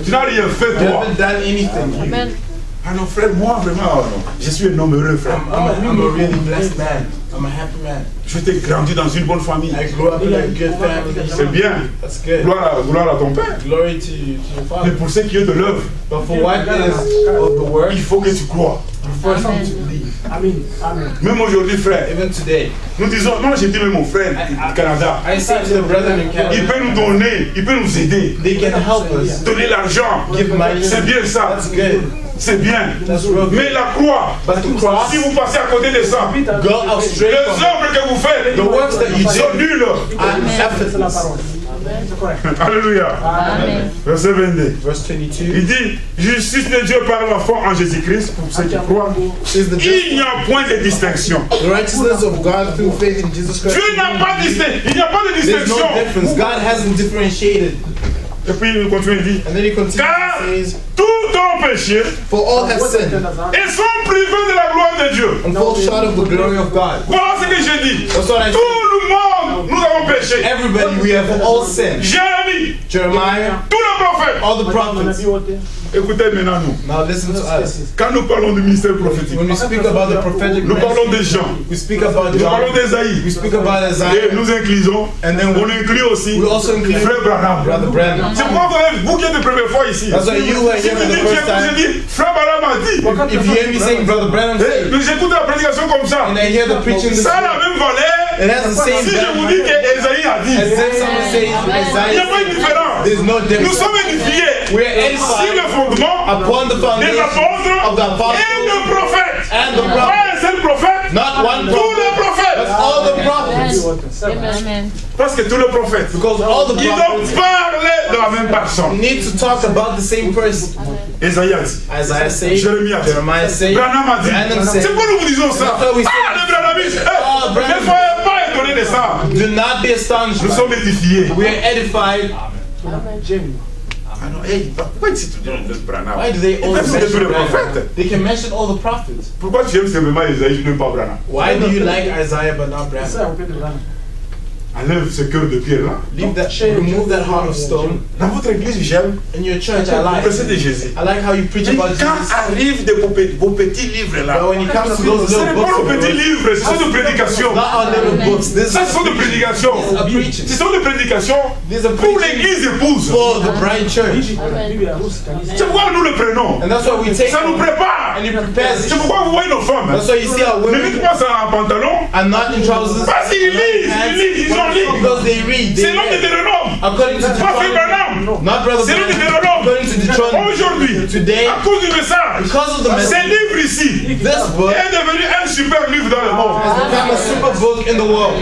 Tu n'as rien fait, You toi. haven't done anything. Amen. Ah non, frère, moi vraiment, je suis un homme heureux, frère. I'm a really blessed man. I'm a happy man. Je t'ai grandi dans une bonne famille. I grew up in a good family. C'est bien. That's good. Gloire à ton père. Glory to your Mais Father. pour ce qui est de l'œuvre, But for what is of the word, il faut que tu crois. you first need to believe. Même aujourd'hui, frère, Even today, nous disons, non, j'ai dit même mon frère du Canada, I say to the brethren in il Canada, peut nous donner, il peut nous aider, they can help us. donner l'argent. Give money. C'est bien ça, That's good. c'est bien. That's real good. Mais la croix, But the cross, si vous passez à côté de ça, go out straight les from œuvres que vous faites the works that you sont do nulles. are effortless. Alléluia. Amen. Verset 22. Verse 22 Il dit, justice de Dieu par la foi en Jésus-Christ, pour ceux qui croient. is the Il n'y a point de distinction. the righteousness of God through faith in Jesus Christ. Dieu n'a pas distinction. Il n'y a pas de There's no distinction. difference. God hasn't differentiated. Et puis il continue, il dit, And then he continues car and says, tout ont péché for all have sinned et sont privés de la gloire de Dieu. and fall short of the glory of God. Voilà ce que j'ai dit. That's what I Tout said. le monde, nous avons péché. Everybody, we have all sinned. Jérémie, Jeremiah, tous les prophètes. all the prophets. Écoutez maintenant nous. Now listen to us. Quand nous parlons du ministère prophétique, When we speak about the prophetic nous parlons ministry, des gens. we speak about Nous parlons John, d'Ésaïe. we speak about Et Isaiah, nous inclusons, and then on inclut aussi we also include Frère Branham. Brother Branham. C'est pourquoi vous qui êtes de première fois ici. That's why you were Si here vous for the dites, first j'ai time. dit, Frère Branham a dit. If you hear me saying Brother Branham Eh, say, mais j'écoute la prédication comme ça. and I hear the preaching, Ça a la même valeur. it has the same Si je vous dis value que Ésaïe a dit, as if someone says il n'y a Isaiah. pas de différence. There's no Nous difference. sommes édifiés We are sur le edified fondement upon the des foundation apôtres of the et apostles des prophètes. and the Pas prophets. un seul prophète, Not one tous prophet, les but prophètes. all the prophets. Amen. Parce que tous les prophètes, Because all the ils doivent prophets parler de la même personne. need to talk about the same person. Ésaïe a dit, Isaiah says, Jérémie a dit, Jeremiah says, Branham a dit. Branham said. C'est pourquoi nous vous disons ça. That's why we say- Ah, les Branhamistes, Ah, ne Branham. soyez pas étonnés de ça. Do not be astonished. Nous sommes édifiés. We are edified. Ah non, hey, pourquoi tu dis Branham? Why do they Ils all peuvent citer tous les mention prophètes. Branham? They can mention all the prophets. Pourquoi tu aimes simplement Ésaïe, tu n'aimes pas Branham? Why do you like Isaiah but not Branham? Enlève ce cœur de pierre là. Leave that, remove that heart of stone. Dans votre église, j'aime In your church, I le like. verset de Jésus. I like how you preach Mais about quand Jesus. arrivent vos petits livres là, But when it comes to those ce little n'est books, pas of nos petits yours, livres, ce sont des prédications. not our little books. Ça, ce sont des prédications. These are Ce preaching sont des prédications These are pour preaching l'église épouse. for the bride church. C'est pourquoi nous le prenons. And that's why we take Ça nous them prépare. and it prepares C'est us. pourquoi vous voyez nos femmes. That's why you see our Ne women mettez pas ça en pantalon. are not in trousers Parce qu'ils lisent, ils ont lu. because they read. C'est They l'homme de read. Deutéronome. According to Pas Frère Deuteronomy. Branham. Not Brother C'est lui qui Branham. développe. According to Deuteronomy. Aujourd'hui, Today, à cause du message, because of the ce message, livre ici this book est devenu un super livre dans le monde. has become a super book in the world.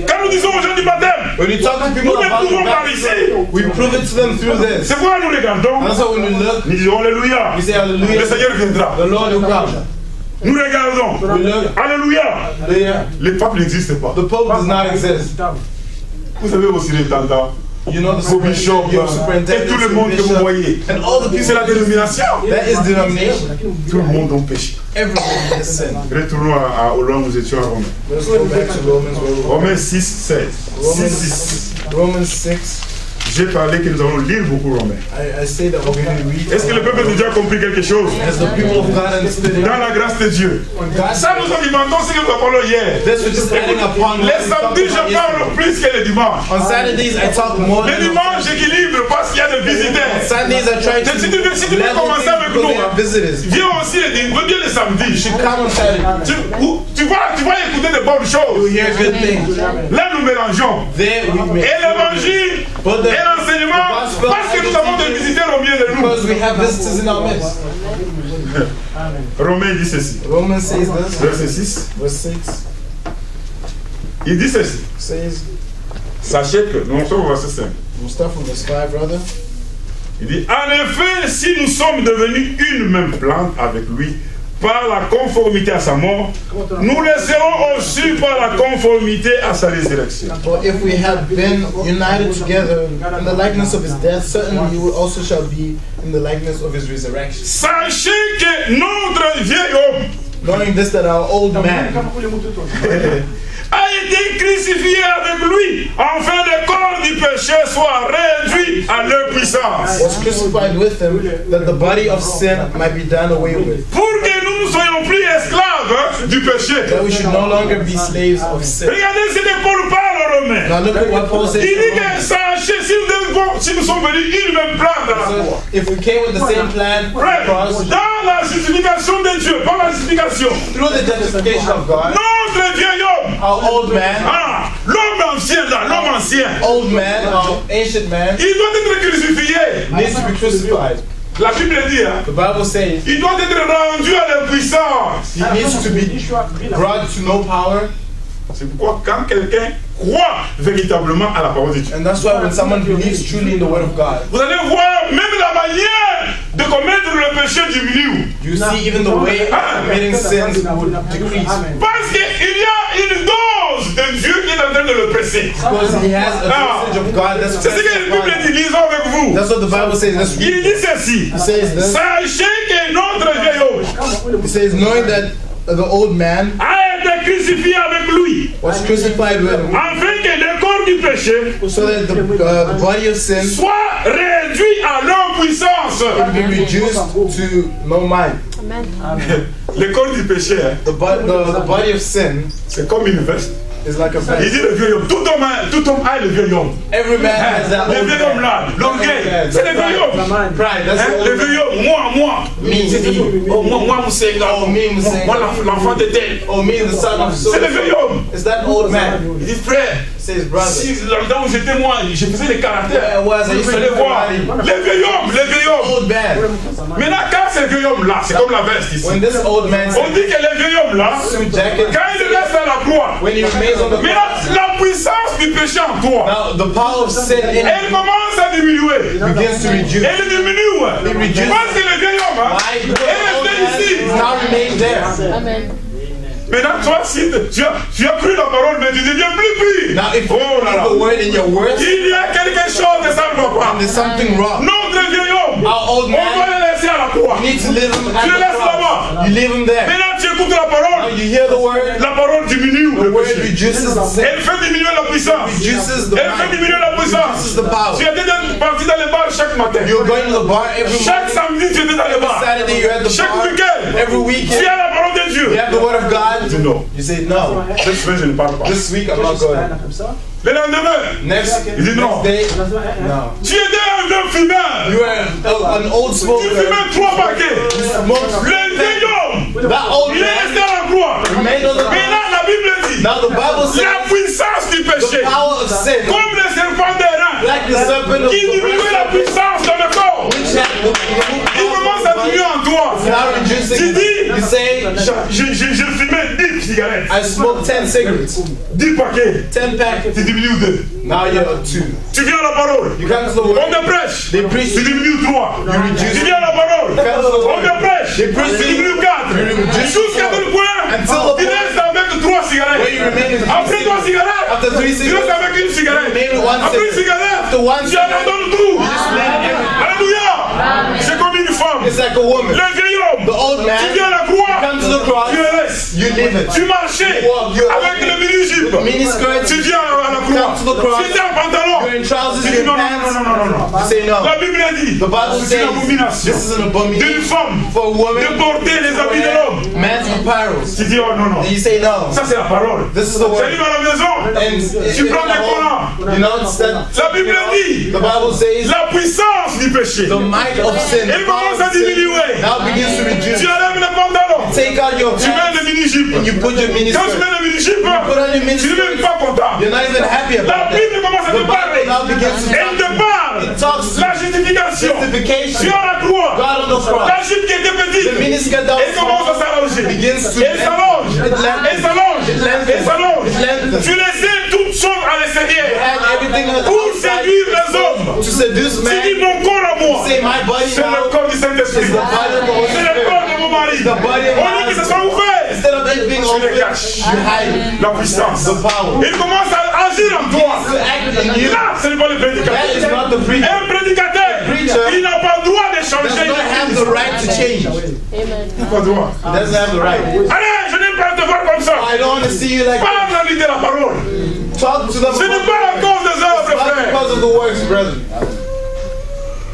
Quand nous disons aux gens du baptême, When you talk to people nous ne about the pouvons pas baptism, ici. we prove it to them through this. C'est pourquoi nous regardons, And so when we look, nous disons Alléluia. we say Le hallelujah, Seigneur viendra. the Lord will come. Nous regardons. We look, Alléluia. hallelujah. Le pape n'existe pas. The Pope does not exist. Vous avez aussi les tantans, You know the vos bishops, your et superintendent, tout le monde que vous voyez. and all the C'est la people. dénomination. That is denomination. Tout le monde a péché. Everyone has sinned. Retournons au Romain, nous étions à Romain. Let's go back to Romans. Where we were. Romains 6, 16. 6, 6. Romans 6. J'ai parlé que nous allons lire beaucoup Romains. I say that we're going to read. Est-ce que le peuple de Dieu a compris quelque chose? As the people of God understood it. Dans la grâce de Dieu. Ça, nous alimentons ce que nous avons parlé hier. This was just adding upon what Les we talked samedis, je about parle yesterday. plus que les dimanches. On Saturdays, I talk more Les than on dimanches, j'équilibre parce qu'il y a des visiteurs. Sundays, I try to Si tu veux level commencer things avec because nous, they have visitors. viens aussi viens les samedis. Come on Saturday. Tu vas écouter de bonnes You choses. hear good things. Là, nous mélangeons. There we make. Et l'évangile But et l'enseignement, parce que nous avons des visiteurs au milieu de because we nous. have visitors in our midst. Romain dit ceci. Romans says this. Verset 6. Verse 6 Il dit ceci. says, Sachez que, nous sommes au verset 5. we'll start from verse 5, brother. Il dit, en effet, si nous sommes devenus une même plante avec lui, par la conformité à sa mort, nous le serons aussi par la conformité à sa résurrection. For if we have been united together in the likeness of his death, certainly you also shall be in the likeness of his resurrection. Sachez que notre vieil homme Knowing this, that our old man a été crucifié avec lui, afin que le corps du péché soit réduit à leur puissance. was crucified with him, that the body of sin might be done away with, Pour que nous ne soyons plus esclaves du péché. that we should no longer be slaves of sin. Regardez ce que Paul parle aux Romains. Now look at what Paul says. Il to dit que Romans. sachez, si nous sommes venus une même plante dans la So, foi. if we came with the same plan, Frère, cross, dans la justification de Dieu, par la justification, through the justification of God, notre vieil homme, our old man, l'homme ancien là, l'homme ancien, our ancient man, il doit être crucifié. needs to be crucified. La Bible dit, hein, The Bible says il doit être rendu à l'impuissance. he needs to be brought to no power. C'est pourquoi quand quelqu'un croit véritablement à la parole de Dieu, And that's why when someone believes truly in the Word of God, vous allez voir même la manière de commettre le péché diminue. you see even the way of committing sins would decrease. Parce qu'il y a une dose de Dieu qui est en train de le presser. Because he has a message of God that's C'est ce que la Bible dit, lisons avec vous. That's what the Bible says. Let's read. Il dit ceci. It says this. Sachez que notre vieil homme It says, knowing that the old man a été crucifié avec lui, was crucified with him, afin que le corps du péché so that the body of sin soit réduit à l'impuissance. would be reduced to no mind. Le corps du péché, hein, The body of sin c'est comme une veste. is like a Il vest. dit le vieil homme. Tout homme a le vieil homme. Every man has that Le old vieil homme man. là, l'orgueil, c'est le vieil homme. Pride, that's Hein, the le old vieil man. homme, moi. Me. Oh, moi, Moussenga. Oh, me, Moussenga. Moi, l'enfant de tel. Oh, me, the son of so. C'est le vieil homme. It's that old man. Il dit, frère, Says, brother. si longtemps où j'étais moi, je faisais les caractères. Where I was, I used Vous to allez do voir. karate. Le vieil homme. Old man. Maintenant, quand ce vieil homme là, c'est comme la veste ici. When this old man On dit que le vieil homme là, suit jacket, quand il reste à la croix, when he remains on the mais cross, la puissance du péché en toi, now the power of sin in elle him commence à diminuer. begins to reduce. Elle diminue. reduces. Parce que le vieil homme, hein, Why? Because elle the old restait man ici. now remains there. Amen. Maintenant, toi, si tu as cru la parole, mais tu deviens plus pire. Now, if you Oh là là. read the word in your words, Il y a quelque chose que ça ne va pas. there's something wrong. Notre vieil homme, Our old on doit man, le laisser à la croix. you need to leave him at Tu le the laisses là-bas. cross. You leave him there. Maintenant, tu écoutes la Now parole. you hear the word, La parole diminue the le word péché. reduces the sin, Elle fait diminuer la puissance. reduces the Elle fait mind, diminuer la puissance. reduces the power. Tu étais parti dans les bars chaque matin. You're going to the bar every Chaque morning. samedi, tu étais dans les bars. Saturday you're at the Chaque bar. week-end, Every tu weekend as la parole de Dieu. you have the word of God. Tu dis non. You say no. Cette semaine, je ne parle pas. This week I'm not going. Le lendemain, Next il dit non. day, no. Tu étais un homme fumeur. You are an old Tu smoker. fumais 3 paquets. Smokes. Le vieil homme, That old il est man resté à la croix. remained on the Mais cross. là, la Bible dit, Now the Bible la says puissance du the péché, power of sin, comme le serpent d'airain, like the serpent of qui diminue la puissance dans le corps. Il commence à diminuer en toi. Tu dis, You say, je fumais 10 cigarettes, I smoked 10 cigarettes, 10 paquets. 10 packets. Tu diminues 2. Now you're at 2. Tu viens à la parole. You come to the On word. te prêche. They preach. Tu diminues 3. reduce. Tu viens à la parole. On te prêche. They preach. Tu diminues 4. Jusqu'à tel point, Until the tu restes avec 3 cigarettes. where you remain with Après 3 cigarettes, After 3 tu restes cigarettes, avec une cigarette. remain with 1 Après une cigarette. cigarette, After 1 tu cigarette, abandonnes tout. let everything. Alléluia. C'est comme une femme. It's like a woman. Le vieil homme. The old man, Tu viens à la croix. come to the cross, Tu le laisses. you leave it. Tu marchais avec le mini-jupe. Miniskirt, Tu viens à la croix. come to the cross. Tu étais en pantalon. You're in trousers, Tu dis you're non, in non, pants. non, non, non, non. You say no. La Bible a dit, The Bible c'est says une abomination this is an abomination d'une femme for a woman de porter les habits de l'homme. man's apparel. Tu dis oh non, non. And you say no. Ça c'est la parole. This is the Tu word. arrives à la maison, And tu prends les Corans. you know, it's that La Bible dit, the Bible says la puissance du péché. the might of sin, Elle the power commence à of sin diminuer. now begins to reduce. Tu enlèves le pantalon. Take out your Tu mets pants le mini-jupe. and you put your Quand tu miniskirt. mets le mini-jupe, put on your tu n'es miniskirt. même pas content. You're not even happy La about that. Bible commence à The te Bible parler. now begins to Elle te talk. parle. It talks La justification. justification. Sur la croix. God on the cross. La jupe qui était petite. The miniskirt that Elle commence à was s'allonger. begins to Elle s'allonge. It lengthens. Elle s'allonge. It lengthens. Elle s'allonge. It lengthens. Tu laissais toutes choses à l'extérieur. had everything Pour outside séduire les hommes. to seduce Tu dis man. mon corps à moi. Say my body C'est le now corps du Saint-Esprit. is the body of the Holy C'est le Spirit. corps de mon mari. The body of On dit qu'ils se sont ouverts. Instead of it being Tu open, les caches. you hide it. La puissance. The power. Il commence à agir en toi. To act in you. Là, ce n'est pas le That is prédicateur. not the preacher. Un prédicateur, il n'a pas le droit de Does changer. not have the right to change. Pas le droit. Doesn't have the right. Allez, je n'aime pas te voir comme ça. I don't want to see you like that. Parle-lui de la parole. Talk to them Ce n'est about pas la cause des œuvres, not frère. because of the works, brother.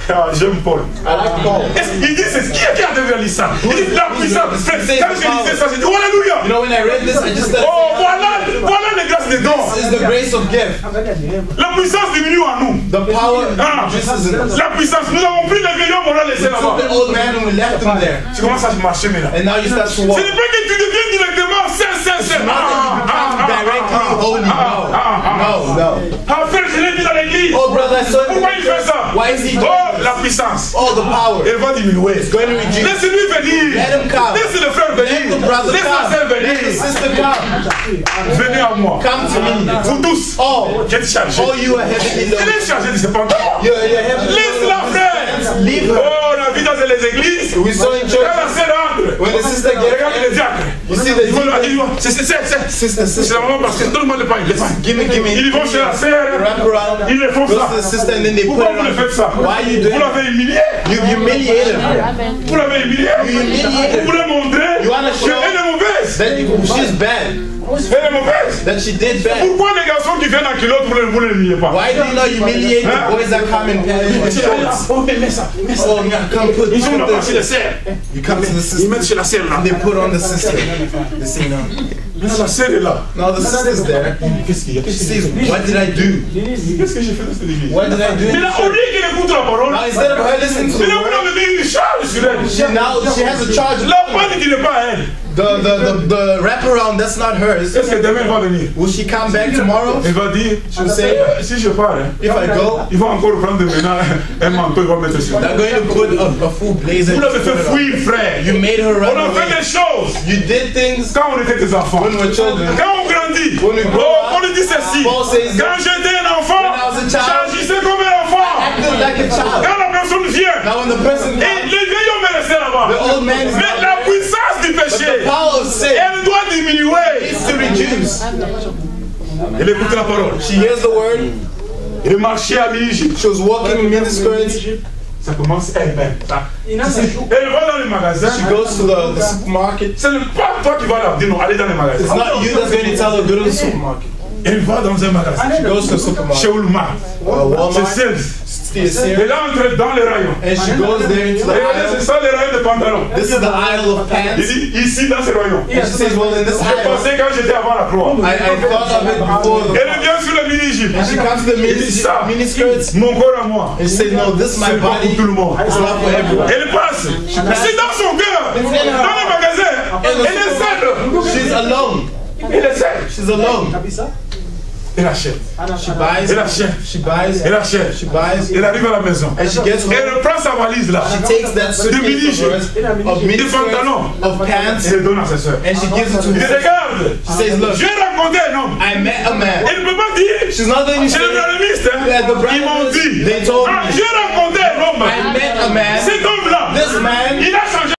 Ah, j'aime Paul. I like Paul. Il dit, c'est qui a développé ça? Il dit, la puissance. Frère, quand je disais ça, j'ai dit, oh, alléluia. You know, when I read this, I just started Oh, saying, voilà les grâces des dons. this is the grace of gift. La puissance diminue en nous. The power Ah, reduces in us. la puissance. Nous avons pris les vieilles hommes, on l'a laissé We took là-bas. the old man and we left him there. Tu commences à marcher maintenant. And now you start to walk. Ce n'est pas que tu deviens directement saint. Not that you become directly holy. No. No. Ah, frère, je l'ai dit dans l'église. Oh, brother, I saw him. Pourquoi il fait ça? Why is he doing Oh, this? la puissance. Oh, the power. Elle va diminuer. It's going to reduce. Laisse-lui venir. Let him come. Laisse le frère Let venir. the brother Laisse la sœur come. Let the venir. sister come. Venez à moi. Come to me. Vous tous. Oh, Je te charge. oh, you are heavily Elle loaded. est chargée de ce pantalon. You're heavily Laisse-la, loaded. frère. Leave her. Oh, la vie dans les églises. We saw in Quand church la sœur entre. when the sister Regarde les gets diacres. you see the Ils vont là, ils vont. C'est sister. vraiment parce que tout le monde n'est pas une Give me. Ils vont chez la sœur. Wrap around. Ils le font Goes ça. to the sister and then they put Pourquoi it vous le faites ça? on. Why you doing Vous it? l'avez humilié. You humiliated her. Vous l'avez humilié. You humiliated Vous voulez montrer You wanna show- qu'elle est mauvaise. That she's bad. Elle est mauvaise. That she did bad. Pourquoi les garçons qui viennent en culotte, vous ne les humiliez pas? Why do you not humiliate the boys that come in pants and shorts? Oh, mais ça. Oh, come put Ils sont là-bas chez la this. sœur. You come to the Ils sister. mettent chez la sœur là. They put on the sister. They say no. Maintenant, la sœur est là. No, the sister's there. Qu'est-ce qu'il y a? She says, what did I do? Qu'est-ce que j'ai fait dans cette église? What did I do? Mais là, au lieu qu'elle écoute la parole, Now instead of her listening to mais the là, vous word, avez mis une charge sur elle. she has a charge. La parole qui n'est pas à elle. The wraparound, that's not hers. Est-ce que demain elle va venir? Will she come back tomorrow? Elle va dire, She'll say, si je pars, hein, if I go, il va encore prendre maintenant un manteau, il va mettre sur they're elle. going to put a full blazer. Vous l'avez fait fuir, frère. You made her On run a fait away. des choses You did things quand on était des enfants. when we were children. Quand on grandit, When we grow up, on nous dit ceci. Paul says, Quand j'étais un enfant, when I was a child, j'agissais comme un enfant. acted like a child. Quand la personne vient, Now when the person et comes, les vieilles hommes est resté là-bas. the old man is Mais la puissance du but péché, the power of sin elle doit diminuer. needs to reduce. Elle écoute la parole. She hears the word. Elle marchait à Égypte. She was walking in miniskirts. Ça commence elle-même. Elle va dans les magasins. She goes to the supermarket. Ce n'est pas toi qui vas leur dire non, allez dans les It's magasins. not you that's going to tell her go to the supermarket. Elle va dans un magasin. She goes to the Chez supermarket. Walmart. Chez Walmart. Sears. It's here. Elle entre dans les rayons. And she goes there into the Regardez, c'est aisle. ça les rayons de pantalons. This is the aisle of Il pants. dit ici dans ces rayons. And she says, well, in this J'ai aisle, pensé quand j'étais avant la croix. I thought of it before. Elle vient sur le mini-jupe. And she comes to the miniskirts. Mon corps à moi. And she says, no, this is my C'est pas body. pour tout le monde. It's not for everyone. Elle passe. C'est dans son cœur. Dans les magasins. Elle est seule. She's alone. Elle est seule. She's alone. Elle achète. She buys. Elle achète. She buys. Elle achète. She buys. Elle arrive à la maison. And she gets home. Elle prend sa valise là. She takes that suitcase of hers, of Des miniskirts, pantalons. of pants, Et elle donne à ses soeurs. and she gives it to Il dit, her. regarde. She says, look, J'ai rencontré un homme. I met a man. Elle ne peut pas dire. She's not going to C'est le say, brahministe. yeah, the Ils m'ont brothers, dit. they told Ah, me. j'ai rencontré un homme. I met a man. Cet homme-là, This man, il a